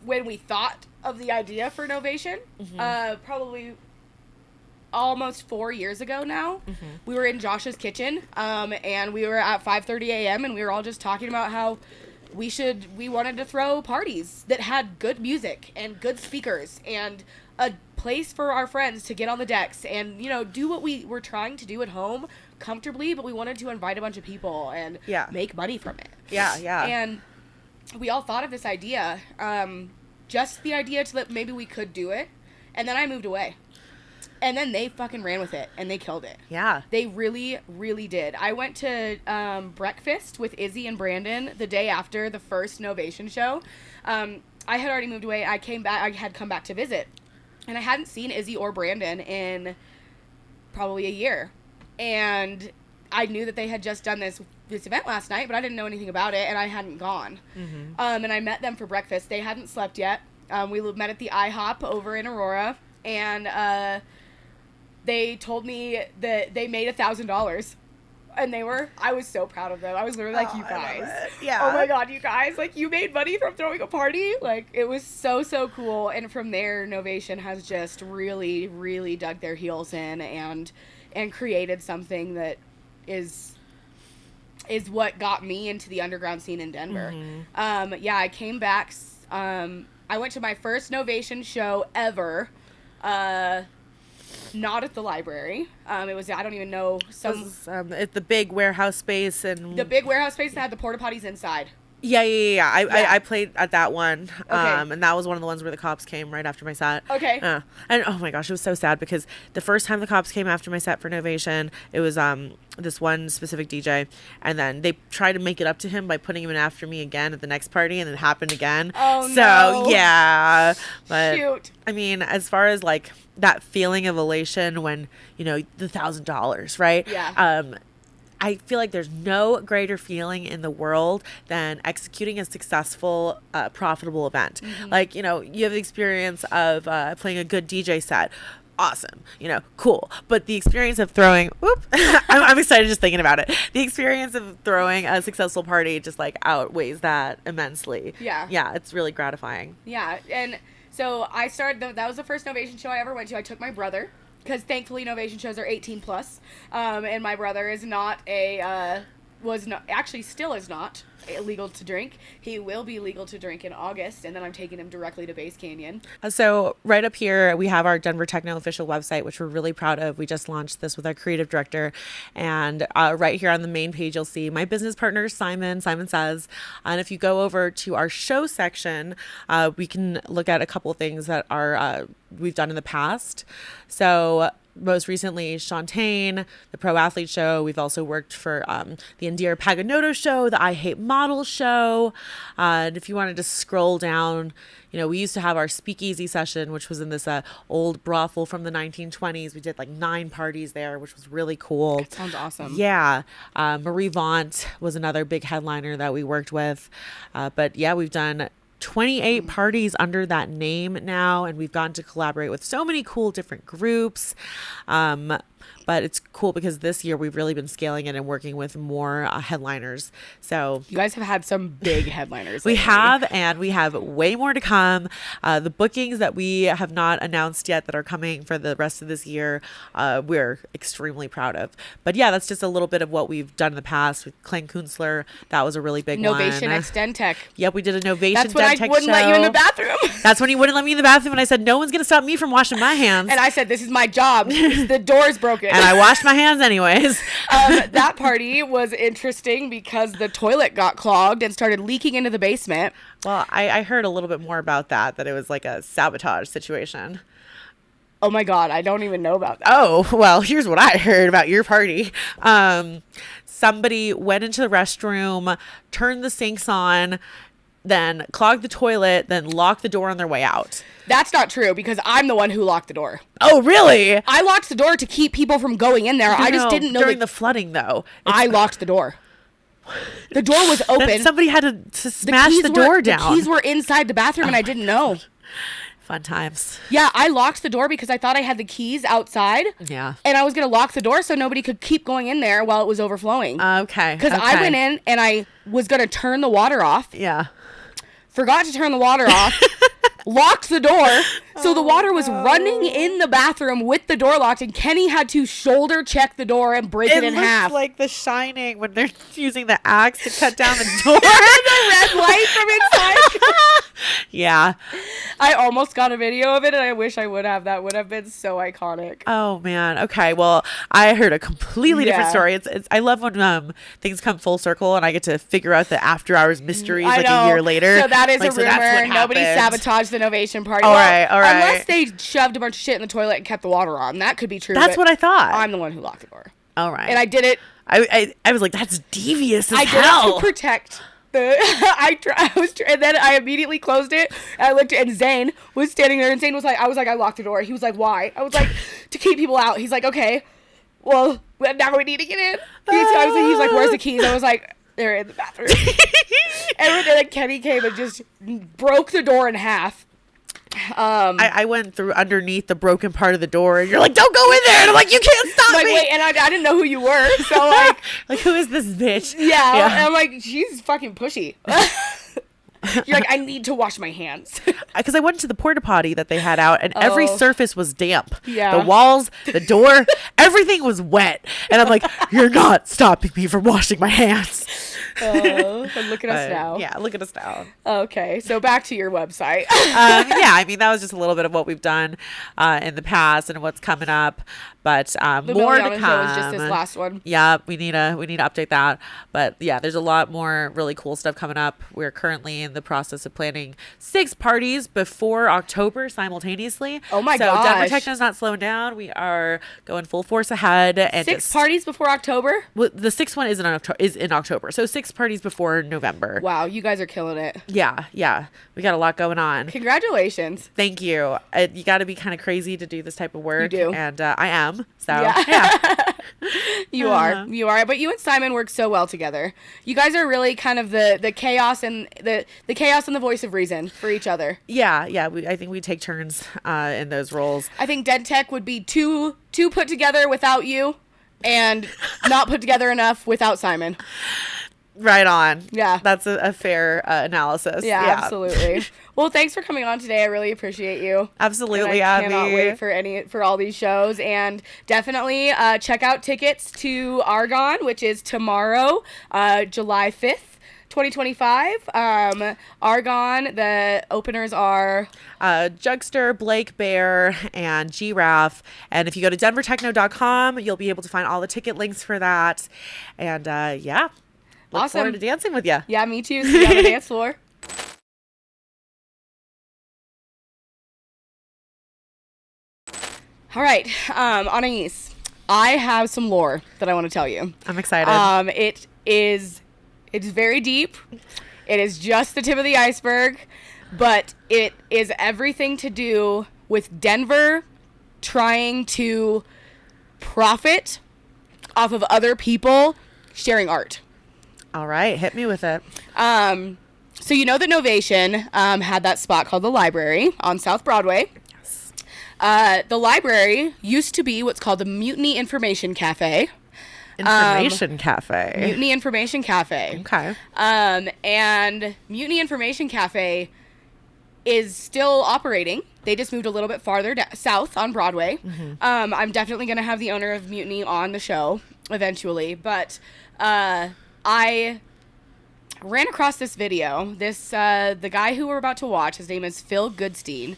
when we thought of the idea for Novation. Probably almost 4 years ago now. We were in Josh's kitchen, and we were at 5:30 a.m. and we were all just talking about how we wanted to throw parties that had good music and good speakers and a place for our friends to get on the decks and, you know, do what we were trying to do at home comfortably, but we wanted to invite a bunch of people and make money from it. Yeah. And we all thought of this idea, just the idea that maybe we could do it. And then I moved away. And then they fucking ran with it, and they killed it. Yeah. They really, really did. I went to breakfast with Izzy and Brandon the day after the first Novation show. I had already moved away. I had come back to visit. And I hadn't seen Izzy or Brandon in probably a year. And I knew that they had just done this event last night, but I didn't know anything about it, and I hadn't gone. And I met them for breakfast. They hadn't slept yet. We met at the IHOP over in Aurora, and they told me that they made $1,000, and I was so proud of them. I was literally like, you guys. Yeah. Oh my God, you guys. Like, you made money from throwing a party? Like, it was so, so cool. And from there, Novation has just really, really dug their heels in and created something that is what got me into the underground scene in Denver. I came back. I went to my first Novation show ever. Not at the library. It was, I don't even know. At the big warehouse space. And the big warehouse space that had the porta potties inside. Yeah. I played at that one. And that was one of the ones where the cops came right after my set. Okay. And oh my gosh, it was so sad because the first time the cops came after my set for Novation, it was this one specific DJ, and then they tried to make it up to him by putting him in after me again at the next party, and it happened again. Oh no. So yeah. But shoot. I mean, as far as like that feeling of elation when, you know, the $1,000, right? Yeah. I feel like there's no greater feeling in the world than executing a successful, profitable event. Like, you know, you have the experience of playing a good DJ set. Awesome. You know, cool. But the experience of throwing, I'm excited just thinking about it. The experience of throwing a successful party just like outweighs that immensely. Yeah. Yeah. It's really gratifying. Yeah. And so I started, that was the first Novation show I ever went to. I took my brother. Because thankfully Novation shows are 18 plus, and my brother is not still is not legal to drink. He will be legal to drink in August, and then I'm taking him directly to Base Canyon. So right up here, we have our Denver Techno official website, which we're really proud of. We just launched this with our creative director, and right here on the main page, you'll see my business partner, Simon Says. And if you go over to our show section, we can look at a couple of things that are we've done in the past. So most recently, Chontane, the Pro Athlete Show. We've also worked for the Indira Paganoto Show, the I Hate Model Show. And if you wanted to scroll down, you know, we used to have our speakeasy session, which was in this old brothel from the 1920s. We did like 9 parties there, which was really cool. That sounds awesome. Yeah. Marie Vaunt was another big headliner that we worked with. But yeah, we've done 28 parties under that name now, and we've gotten to collaborate with so many cool different groups. But it's cool because this year we've really been scaling it and working with more headliners. So you guys have had some big headliners. We have, and we have way more to come. The bookings that we have not announced yet that are coming for the rest of this year, we're extremely proud of. But yeah, that's just a little bit of what we've done in the past with Clang Kunstler. That was a really big one. Novation X Dentech. Yep, we did a Novation Dentech show. That's when I wouldn't let you in the bathroom. That's when you wouldn't let me in the bathroom, and I said, no one's going to stop me from washing my hands. And I said, this is my job. The door's broken. broke it. And I washed my hands anyways. That party was interesting because the toilet got clogged and started leaking into the basement. Well, I heard a little bit more about that it was like a sabotage situation. Oh my God, I don't even know about that. Oh, well, here's what I heard about your party. Somebody went into the restroom, turned the sinks on, then clogged the toilet, then locked the door on their way out. That's not true because I'm the one who locked the door. Oh, really? I locked the door to keep people from going in there. I just didn't know. During the flooding, though. I locked the door. The door was open. Then somebody had to smash the door down. The keys were inside the bathroom and I didn't know. Fun times. Yeah, I locked the door because I thought I had the keys outside. Yeah. And I was going to lock the door so nobody could keep going in there while it was overflowing. Okay. Because I went in and I was going to turn the water off. Yeah. Forgot to turn the water off. Locked the door. So the water was running in the bathroom with the door locked, and Kenny had to shoulder check the door and break it in half. It looks like The Shining when they're using the axe to cut down the door. The red light from inside. Yeah. I almost got a video of it, and I wish I would have. That would have been so iconic. Oh man. Okay. Well, I heard a completely different story. It's I love when things come full circle and I get to figure out the after hours mysteries like a year later. So that is a rumor. That's Nobody sabotaged the Novation party. All right. Unless they shoved a bunch of shit in the toilet and kept the water on. That could be true. That's what I thought. I'm the one who locked the door. All right. And I did it. I was like, that's devious as hell. I did it to protect the. And then I immediately closed it. And I looked, and Zane was standing there, and Zane was like, I locked the door. He was like, why? I was like, to keep people out. He's like, okay, well, now we need to get in. He's like, where's the keys? I was like, they're in the bathroom. And then Kenny came and just broke the door in half. I went through underneath the broken part of the door, and you're like, don't go in there. And I'm like, you can't stop me. Wait, and I didn't know who you were. So like, who is this bitch? Yeah. And I'm like, she's fucking pushy. You're like, I need to wash my hands. Because I went to the porta potty that they had out, and every surface was damp. Yeah. The walls, the door, everything was wet. And I'm like, you're not stopping me from washing my hands. Oh, look at us now. Yeah, look at us now. Okay, so back to your website. Yeah, I mean, that was just a little bit of what we've done in the past and what's coming up. But more to come. Show is just this last one. Yeah, we need to update that. But yeah, there's a lot more really cool stuff coming up. We're currently in the process of planning 6 parties before October simultaneously. Oh my gosh. So Denver Techno's not slowing down. We are going full force ahead. And 6 parties before October? Well, the 6th one is in October. So 6 parties before November. Wow, you guys are killing it. Yeah. We got a lot going on. Congratulations. Thank you. You got to be kind of crazy to do this type of work. You do. And I am. So, yeah. You are. But you and Simon work so well together. You guys are really kind of the chaos and the chaos and the voice of reason for each other. Yeah. I think we take turns in those roles. I think Dead Tech would be too put together without you, and not put together enough without Simon. Right on. Yeah. That's a fair analysis. Yeah, absolutely. Well, thanks for coming on today. I really appreciate you. Absolutely, Abby. I cannot wait for all these shows. And definitely check out tickets to Argonne, which is tomorrow, July 5th. 2025. Argonne, the openers are Jugster, Blake Bear, and Giraffe. And if you go to denvertechno.com, you'll be able to find all the ticket links for that. And yeah. Look awesome. forward to dancing with you. Yeah, me too. See you on the dance floor. All right, Anais, I have some lore that I want to tell you. I'm excited. It's very deep. It is just the tip of the iceberg, but it is everything to do with Denver trying to profit off of other people sharing art. All right, hit me with it. So you know that Novation had that spot called the Library on South Broadway. Yes. The library used to be what's called the Mutiny Information Cafe. Information Cafe. Mutiny Information Cafe. Okay. And Mutiny Information Cafe is still operating. They just moved a little bit farther south on Broadway. Mm-hmm. I'm definitely going to have the owner of Mutiny on the show eventually, but I ran across this video. The guy who we're about to watch, his name is Phil Goldstein,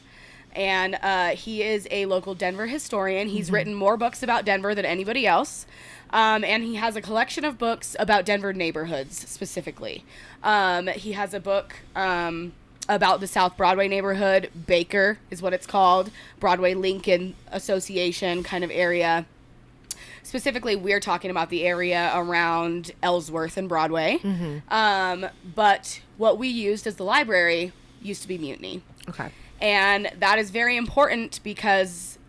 and he is a local Denver historian. He's written more books about Denver than anybody else, and he has a collection of books about Denver neighborhoods specifically. He has a book about the South Broadway neighborhood. Baker is what it's called. Broadway-Lincoln Association kind of area. Specifically, we're talking about the area around Ellsworth and Broadway. But what we used as the library used to be Mutiny. Okay. And that is very important because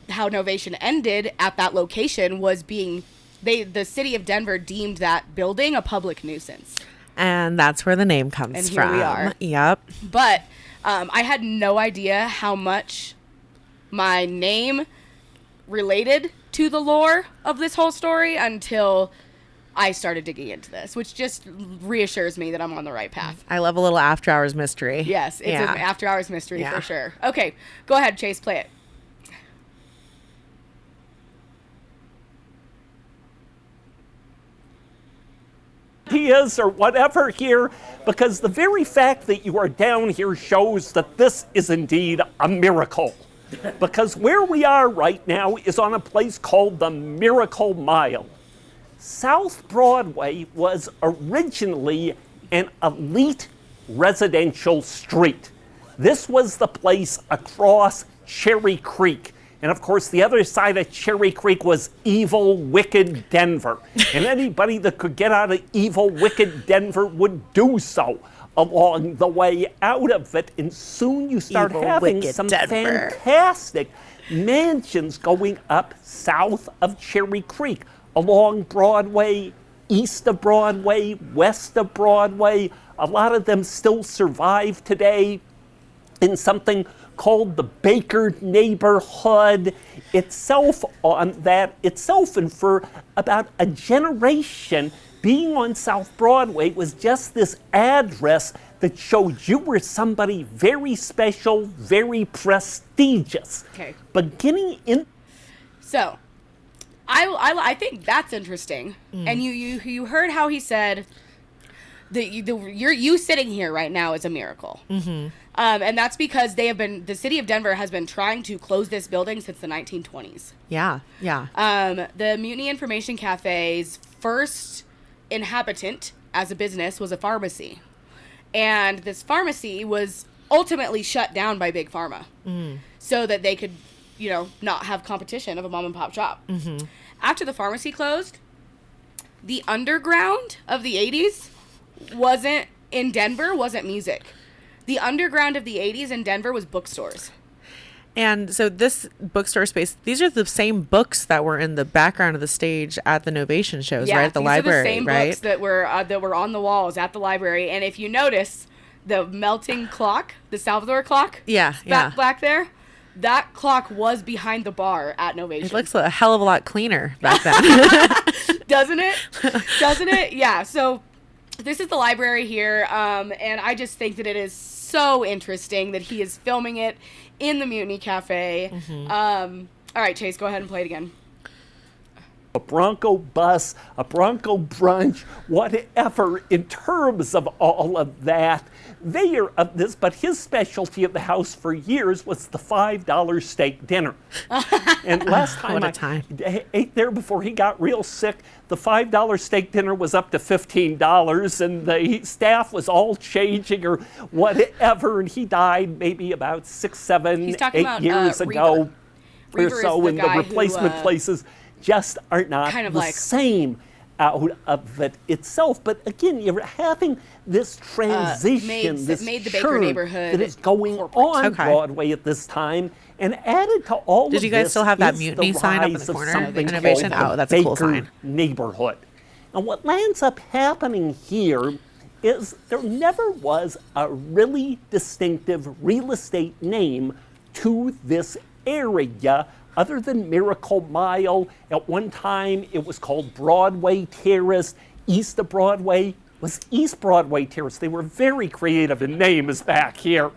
how Novation ended at that location was the city of Denver deemed that building a public nuisance. And that's where the name comes And from. here we are. Yep. But I had no idea how much my name related to the lore of this whole story until I started digging into this, which just reassures me that I'm on the right path. I love a little after hours mystery. Yes, it's an after hours mystery for sure. Okay, go ahead, Chase, play it. Ideas or whatever here, because the very fact that you are down here shows that this is indeed a miracle. Because where we are right now is on a place called the Miracle Mile. South Broadway was originally an elite residential street. This was the place across Cherry Creek. And of course, the other side of Cherry Creek was evil, wicked Denver. And anybody that could get out of evil, wicked Denver would do so along the way out of it. And soon you start Evil, having wicked some Denver. fantastic mansions going up south of Cherry Creek, along Broadway, east of Broadway, west of Broadway. A lot of them still survive today in something called the Baker neighborhood itself. And for about a generation, being on South Broadway was just this address that showed you were somebody very special, very prestigious. Okay. Beginning in... So, I think that's interesting. And you heard how he said that you sitting here right now is a miracle. And that's because the city of Denver has been trying to close this building since the 1920s. Yeah. Yeah. The Mutiny Information Cafe's first inhabitant as a business was a pharmacy. And this pharmacy was ultimately shut down by Big Pharma so that they could, not have competition of a mom and pop shop. After the pharmacy closed, the underground of the 80s wasn't music. The underground of the 80s in Denver was bookstores. And so this bookstore space, these are the same books that were in the background of the stage at the Novation shows, right? At the library, are the same right? books that were on the walls at the library. And if you notice, the melting clock, the Salvador clock, back there, that clock was behind the bar at Novation. It looks a hell of a lot cleaner back then. Doesn't it? Yeah. So this is the library here, and I just think that it is so interesting that he is filming it in the Mutiny Cafe. All right, Chase, go ahead and play it again. A Bronco bus, a Bronco brunch, whatever, in terms of all of that. They are of this, but his specialty at the house for years was the $5 steak dinner. And last time I ate there before he got real sick, the $5 steak dinner was up to $15, and the staff was all changing or whatever, and he died maybe about 6, 7, 8 years ago or so, and the replacement places just are not kind of the same out of it itself. But again, you're having this transition, this made the Baker neighborhood that is going on Broadway at this time, and added to all of this. Did you guys still have that Mutiny sign up in the corner of Innovation? Oh, that's a cool sign. Neighborhood. And what lands up happening here is there never was a really distinctive real estate name to this area other than Miracle Mile. At one time, it was called Broadway Terrace. East of Broadway was East Broadway Terrace. They were very creative in names back here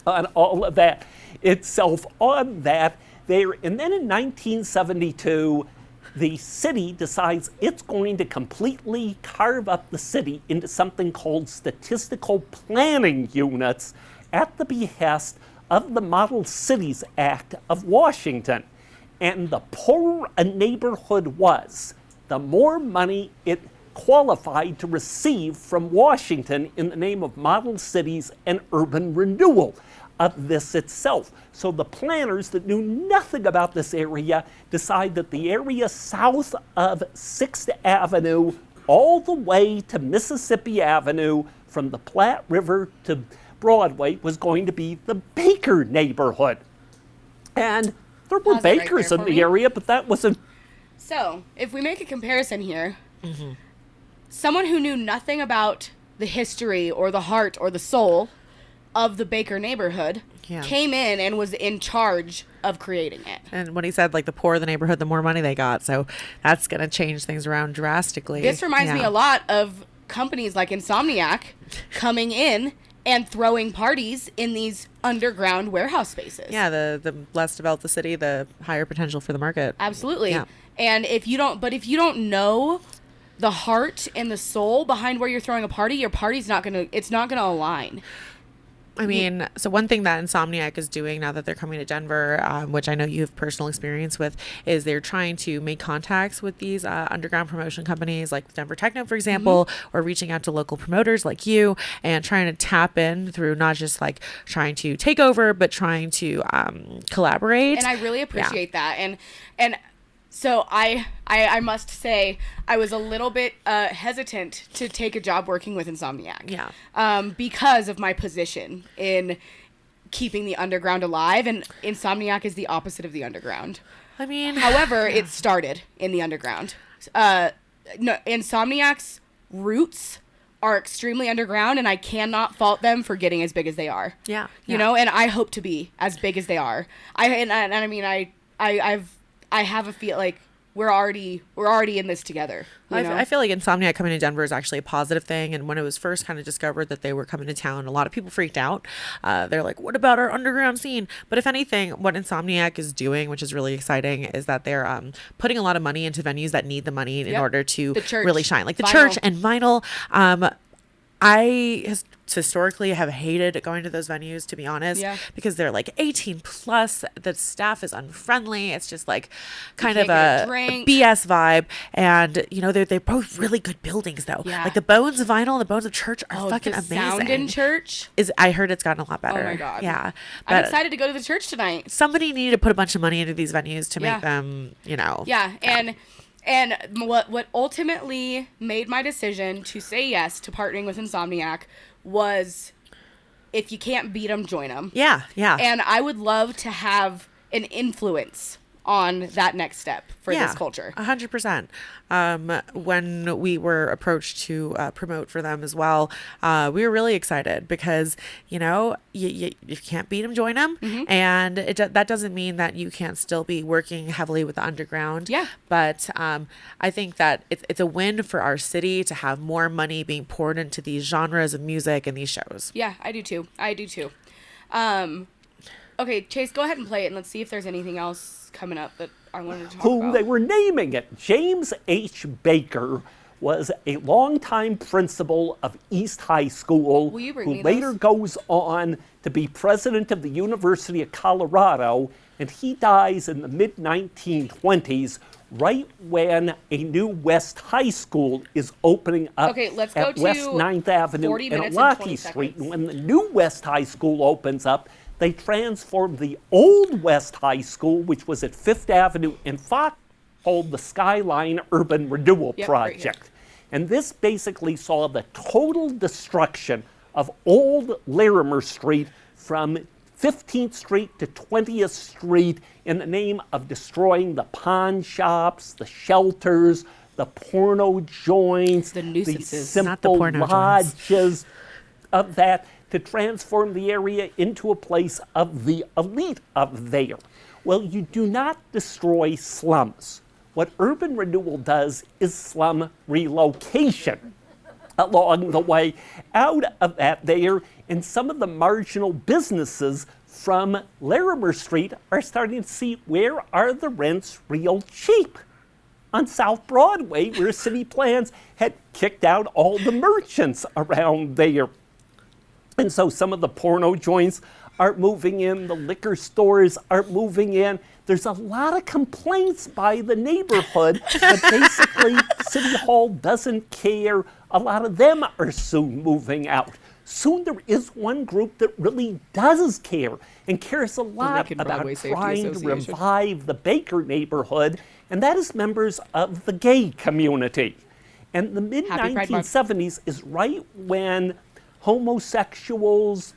on all of that itself on that there. And then in 1972, the city decides it's going to completely carve up the city into something called statistical planning units at the behest of the Model Cities Act of Washington. And the poorer a neighborhood was, the more money it qualified to receive from Washington in the name of model cities and urban renewal of this itself. So the planners that knew nothing about this area decide that the area south of 6th Avenue all the way to Mississippi Avenue from the Platte River to Broadway was going to be the Baker neighborhood. And there were bakers in the area, but that wasn't. So, if we make a comparison here, someone who knew nothing about the history or the heart or the soul of the Baker neighborhood came in and was in charge of creating it. And when he said, like, the poorer the neighborhood, the more money they got. So that's going to change things around drastically. This reminds me a lot of companies like Insomniac coming in and throwing parties in these underground warehouse spaces. Yeah, the less developed the city, the higher potential for the market. Absolutely. Yeah. And if you don't know the heart and the soul behind where you're throwing a party, your party's not gonna align. I mean, so one thing that Insomniac is doing now that they're coming to Denver, which I know you have personal experience with, is they're trying to make contacts with these underground promotion companies like Denver Techno, for example, or reaching out to local promoters like you and trying to tap in through not just like trying to take over, but trying to collaborate. And I really appreciate that. And so I must say I was a little bit hesitant to take a job working with Insomniac. Yeah. Because of my position in keeping the underground alive, and Insomniac is the opposite of the underground. I mean, however, it started in the underground. No, Insomniac's roots are extremely underground, and I cannot fault them for getting as big as they are. Yeah. You know, and I hope to be as big as they are. I have a feel like we're already in this together. I feel like Insomniac coming to Denver is actually a positive thing. And when it was first kind of discovered that they were coming to town, a lot of people freaked out. They're like, what about our underground scene? But if anything, what Insomniac is doing, which is really exciting, is that they're putting a lot of money into venues that need the money in order to really shine. Like the church and vinyl. I historically have hated going to those venues, to be honest, because they're like 18 plus. The staff is unfriendly. It's just like kind of a BS vibe. And, you know, they're both really good buildings, though. Yeah. Like the Bones of Vinyl and the Bones of Church are fucking amazing. Sound in church? I heard it's gotten a lot better. Oh, my God. Yeah. I'm excited to go to the church tonight. Somebody needed to put a bunch of money into these venues to make them, you know. Yeah, And what ultimately made my decision to say yes to partnering with Insomniac was, if you can't beat them, join them. Yeah. And I would love to have an influence on that next step for this culture. 100%. When we were approached to promote for them as well, we were really excited because, you know, you can't beat them, join them. And that doesn't mean that you can't still be working heavily with the underground. Yeah. But I think that it's a win for our city to have more money being poured into these genres of music and these shows. Yeah, I do too. Okay, Chase, go ahead and play it, and let's see if there's anything else coming up that I wanted to talk about. They were naming it. James H. Baker was a longtime principal of East High School, who later goes on to be president of the University of Colorado, and he dies in the mid-1920s, right when a new West High School is opening up at West 9th Avenue and Lottie Street. And when the new West High School opens up, they transformed the old West High School, which was at 5th Avenue and Fox, called the Skyline Urban Renewal Project. Right. And this basically saw the total destruction of old Larimer Street from 15th Street to 20th Street in the name of destroying the pawn shops, the shelters, the porno joints, the simple lodges of that, to transform the area into a place of the elite of there. Well, you do not destroy slums. What urban renewal does is slum relocation along the way out of that there, and some of the marginal businesses from Larimer Street are starting to see, where are the rents real cheap? On South Broadway, where city plans had kicked out all the merchants around there. And so some of the porno joints are moving in, the liquor stores are moving in. There's a lot of complaints by the neighborhood that basically City Hall doesn't care. A lot of them are soon moving out. Soon there is one group that really does care and cares a lot about trying to revive the Baker neighborhood, and that is members of the gay community. And the mid-1970s is right when homosexuals,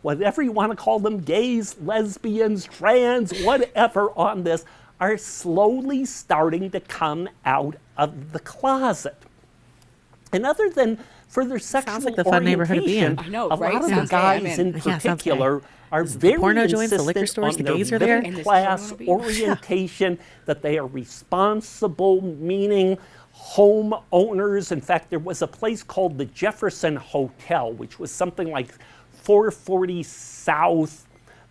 whatever you want to call them, gays, lesbians, trans, whatever on this, are slowly starting to come out of the closet. And other than for their sexual orientation, I know, a lot of the guys in particular are very insistent on their middle class orientation, that they are responsible, meaning homeowners. In fact, there was a place called the Jefferson Hotel, which was something like 440 South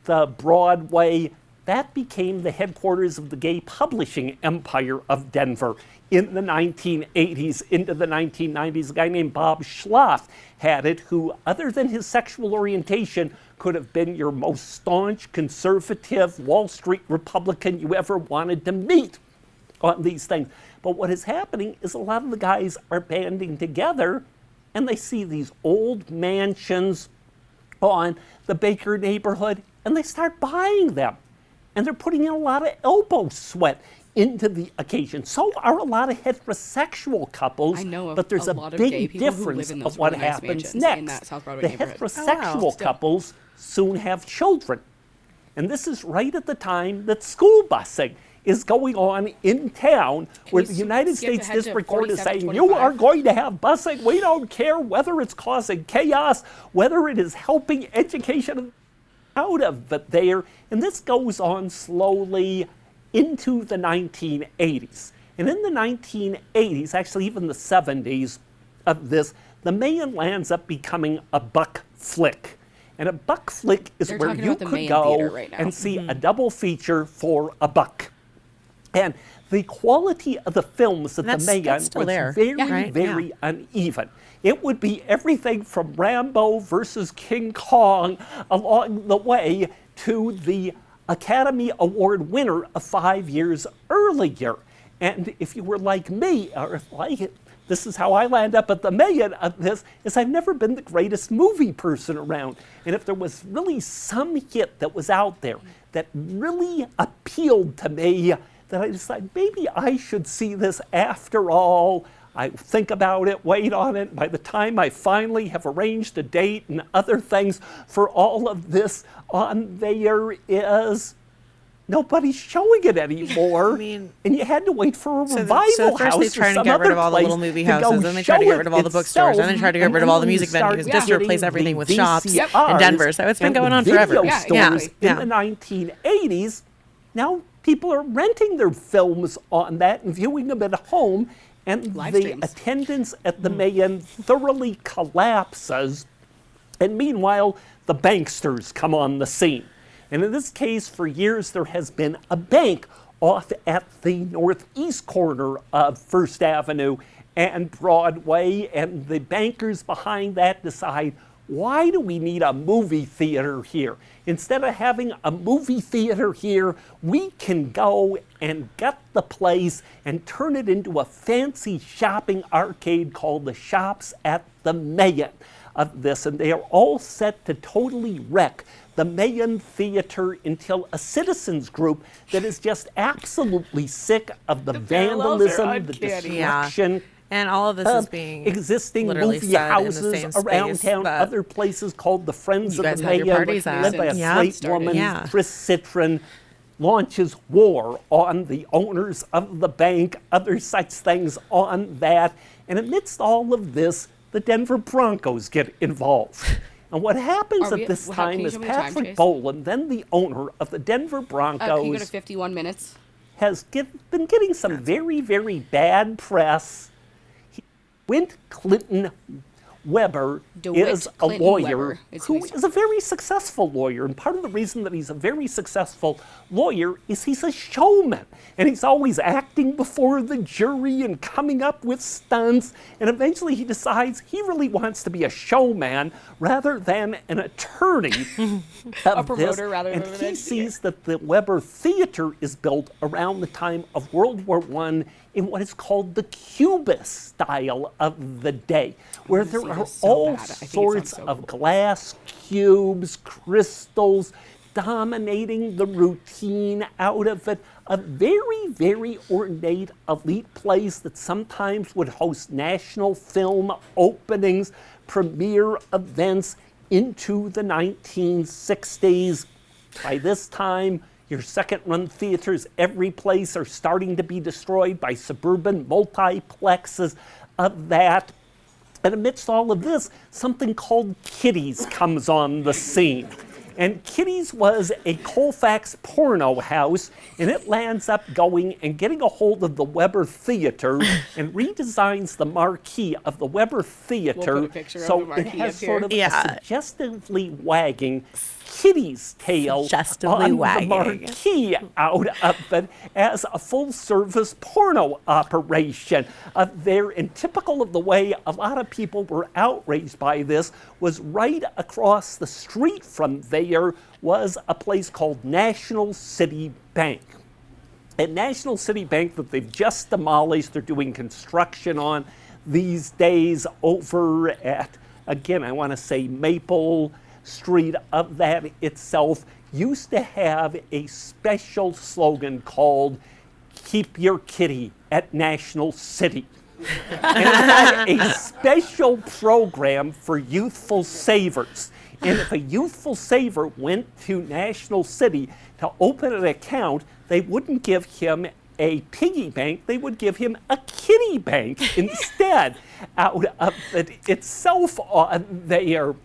the Broadway. That became the headquarters of the gay publishing empire of Denver in the 1980s into the 1990s. A guy named Bob Schloff had it, who, other than his sexual orientation, could have been your most staunch conservative Wall Street Republican you ever wanted to meet on these things. But what is happening is a lot of the guys are banding together, and they see these old mansions on the Baker neighborhood, and they start buying them. And they're putting in a lot of elbow sweat into the occasion. So are a lot of heterosexual couples, but there's a big difference of what happens next. The heterosexual couples soon have children. And this is right at the time that school busing is going on in town, where the United States District Court is saying, you are going to have busing. We don't care whether it's causing chaos, whether it is helping education out of it there. And this goes on slowly into the 1980s. And in the 1980s, actually even the 70s of this, the Mayan lands up becoming a buck flick. And a buck flick is where you could go and see a double feature for a buck. And the quality of the films at the Mayan was very uneven. It would be everything from Rambo versus King Kong along the way to the Academy Award winner of 5 years earlier. And if you were like me, or like this is how I land up at the Mayan of this, is I've never been the greatest movie person around. And if there was really some hit that was out there that really appealed to me, that I decided maybe I should see this after all. I think about it, wait on it. By the time I finally have arranged a date and other things for all of this on there is nobody's showing it anymore. And you had to wait for a revival house. First they tried to get rid of all the little movie houses, then they tried to get rid of all the bookstores, then they tried to get rid of all the music venues, just to replace everything with shops in Denver. So it's been going on forever. In the 1980s, now people are renting their films on that and viewing them at home, and the attendance at the Mayan thoroughly collapses. And meanwhile, the banksters come on the scene. And in this case, for years, there has been a bank off at the northeast corner of First Avenue and Broadway, and the bankers behind that decide, why do we need a movie theater here? Instead of having a movie theater here, we can go and gut the place and turn it into a fancy shopping arcade called the Shops at the Mayan of this. And they are all set to totally wreck the Mayan Theater until a citizens group that is just absolutely sick of the vandalism, the destruction, and all of this is being existing movie houses around town, other places called the Friends of the Mayan, led by a slate woman, Chris Citron, launches war on the owners of the bank, other such things on that. And amidst all of this, the Denver Broncos get involved. And what happens at this time is Patrick Boland, then the owner of the Denver Broncos, can you go to 51 minutes? Has been getting some very, very bad press. Clinton Weber DeWitt is a Clinton lawyer Weber is who who he's is a very successful lawyer. And part of the reason that he's a very successful lawyer is he's a showman. And he's always acting before the jury and coming up with stunts. And eventually he decides he really wants to be a showman rather than an attorney. A promoter rather than an And he engineer. sees that the Weber Theater is built around the time of World War I in what is called the Cubist style of the day, where there see are this so all bad. I think it sorts sounds so of cool. glass cubes, crystals, dominating the routine out of it. A very, very ornate, elite place that sometimes would host national film openings, premiere events into the 1960s. By this time, your second-run theaters every place are starting to be destroyed by suburban multiplexes of that. And amidst all of this, something called Kitty's comes on the scene. And Kitty's was a Colfax porno house, and it lands up going and getting a hold of the Weber Theater and redesigns the marquee of the Weber Theater We'll put a picture of so the marquee it has up here. sort of Yeah. a suggestively wagging Kitty's tail Suggestively on wagging. the marquee out of it as a full-service porno operation there. And typical of the way a lot of people were outraged by this was right across the street from there was a place called National City Bank. At National City Bank that they've just demolished, they're doing construction on these days over at, again, I want to say Maple Street of that itself, used to have a special slogan called "Keep Your Kitty at National City." And it had a special program for youthful savers. And if a youthful saver went to National City to open an account, they wouldn't give him a piggy bank, they would give him a kitty bank instead out of it itself there.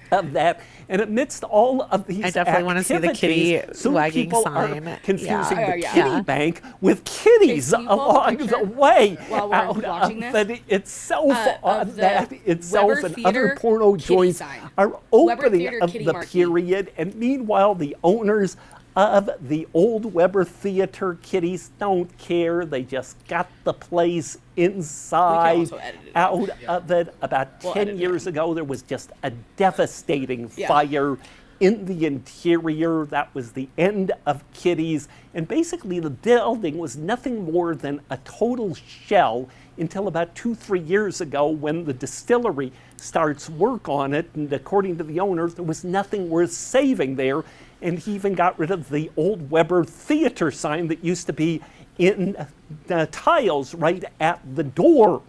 Of that, and amidst all of these I definitely want to see the kitty activities, soon wagging people sign. are confusing Yeah. the Yeah. kitty Yeah. bank with kitties Okay, can you pull up a along picture the way while we're out watching of this? that itself Of the that itself Weber and Theater other porno kitty joints sign. are Weber opening Theater of kitty the marquee. period, and meanwhile the owners of the old Weber Theater kitties don't care. They just got the place inside also edit it out of it. About We'll 10 edit it. years ago, there was just a devastating Yeah. fire in the interior. That was the end of Kitty's. And basically, the building was nothing more than a total shell until about 2-3 years ago when the distillery starts work on it. And according to the owners, there was nothing worth saving there. And he even got rid of the old Weber Theater sign that used to be in the tiles right at the door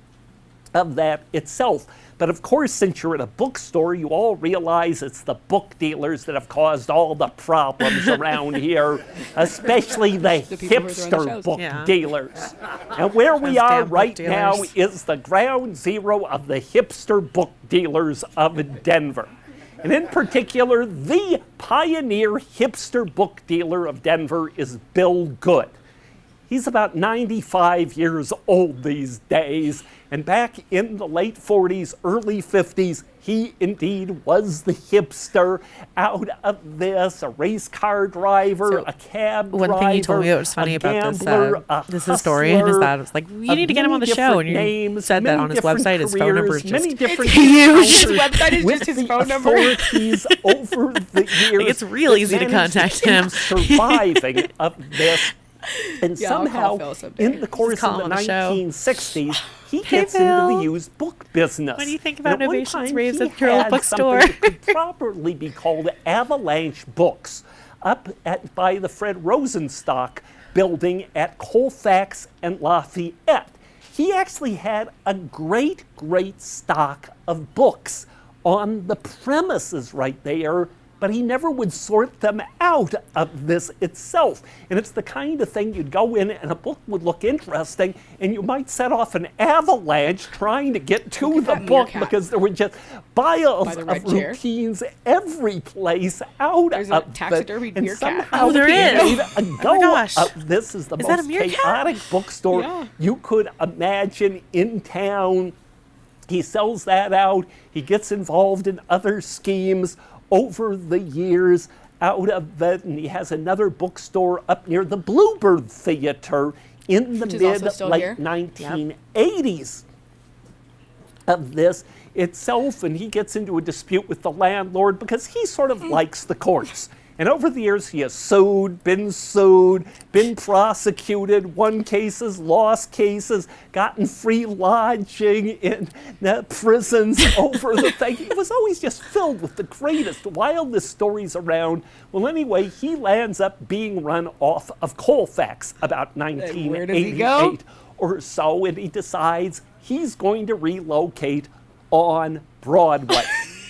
of that itself. But of course, since you're at a bookstore, you all realize it's the book dealers that have caused all the problems around here, especially the people who are throwing the hipster shows. book Yeah. dealers. And where we Those are damn book right now dealers. is the ground zero of the hipster book dealers of Denver. And in particular, the pioneer hipster book dealer of Denver is Bill Good. He's about 95 years old these days, and back in the late 40s, early 50s, he indeed was the hipster out of this, a race car driver, So, a cab One driver, thing you told me that was funny a about this gambler, a this historian is hustler, that it's like, you need to get him on the many show, and different you names, said that many on his different website. His phone number is careers, many just different huge. His website is with just his the phone number. authorities over the years. It's real that easy to managed contact keep him. Surviving of this. And Yeah, I'll call somehow, Phil someday. in the course call of him the on the show. 1960s, he Hey, gets into Phil. the used book business. What do you think And about at one Innovations time, Raves he at your old had bookstore? something that could properly be called Avalanche Books up by the Fred Rosenstock building at Colfax and Lafayette. He actually had a great, great stock of books on the premises right there, but he never would sort them out of this itself. And it's the kind of thing you'd go in and a book would look interesting and you might set off an avalanche trying to get to the that book meerkat. because there were just piles By the of red chair. routines every place out There's a of taxidermied it. And meerkat. somehow Oh, there he is. made a go gosh. of this is the Is that a most meerkat? chaotic bookstore Yeah. you could imagine in town. He sells that out. He gets involved in other schemes over the years out of it, and he has another bookstore up near the Bluebird Theater in the mid-late 1980s of this itself, and he gets into a dispute with the landlord because he sort of likes the courts. And over the years, he has sued, been prosecuted, won cases, lost cases, gotten free lodging in the prisons over the thing. It was always just filled with the greatest, wildest stories around. Well, anyway, he lands up being run off of Colfax about 1988 or so, and he decides he's going to relocate on Broadway.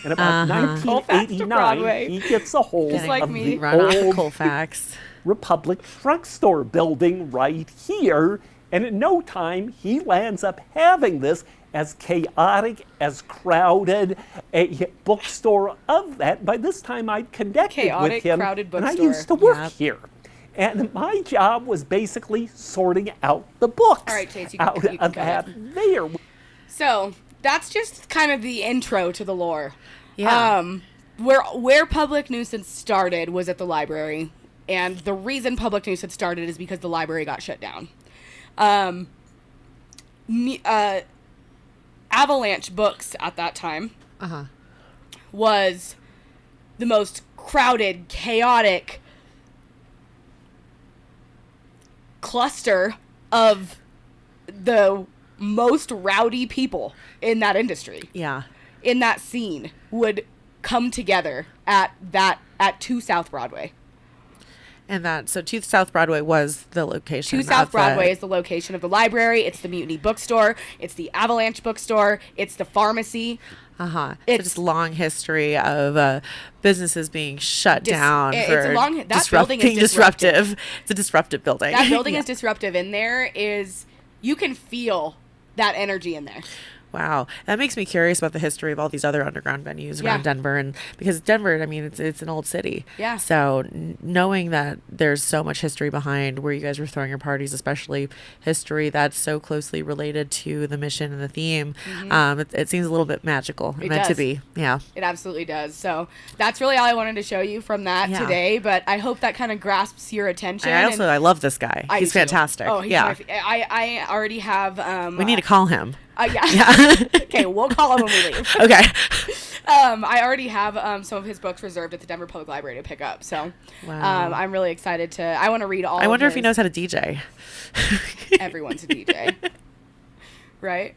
In about 1989, he gets a hold of the old Colfax Republic drugstore building right here, and in no time, he lands up having this as chaotic, as crowded a bookstore of that. By this time, I'd connected with him, crowded and bookstore. I used to work here. And my job was basically sorting out the books. All right, Chase, you out can of that there. So that's just kind of the intro to the lore. Yeah. Where Public Knuisance started was at the library, and the reason Public Knuisance started is because the library got shut down. Avalanche Books at that time was the most crowded, chaotic cluster of the most rowdy people in that industry. Yeah. In that scene would come together at 2 South Broadway. And that, so 2 South Broadway was the location. 2 South Broadway is the location of the library. It's the Mutiny Bookstore. It's the Avalanche Bookstore. It's the pharmacy. It's just long history of businesses being shut down for building is disruptive. It's a disruptive building. That building is disruptive, and you can feel that energy in there. Wow. That makes me curious about the history of all these other underground venues around Denver. And because Denver, I mean, it's an old city. Yeah. So knowing that there's so much history behind where you guys were throwing your parties, especially history that's so closely related to the mission and the theme, it seems a little bit magical. It meant to be. Yeah. It absolutely does. So that's really all I wanted to show you from that today. But I hope that kind of grasps your attention. I love this guy. He's fantastic. Oh, I already have. We need to call him. Yeah. Okay, we'll call him when we leave. Okay. I already have some of his books reserved at the Denver Public Library to pick up. So I'm really excited to. I want to read all. I wonder if he knows how to DJ. Everyone's a DJ, right?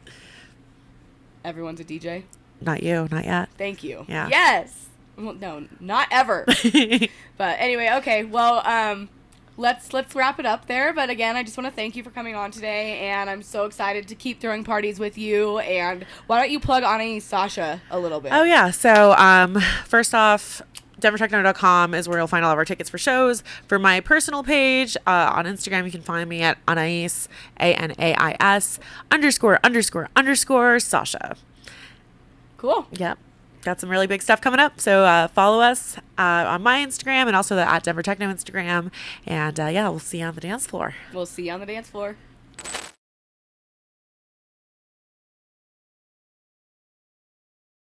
Everyone's a DJ. Not you, not yet. Thank you. Yeah. Yes. Well, no, not ever. But anyway, okay. Well, let's wrap it up there. But again, I just want to thank you for coming on today, and I'm so excited to keep throwing parties with you. And why don't you plug Anais Sasha a little bit? Oh yeah. So first off, DenverTechno.com is where you'll find all of our tickets for shows. For my personal page on Instagram, you can find me at Anais, ANAIS __ Sasha. Cool. Yep. Got some really big stuff coming up. So follow us on my Instagram and also the at Denver Techno Instagram. And we'll see you on the dance floor. We'll see you on the dance floor.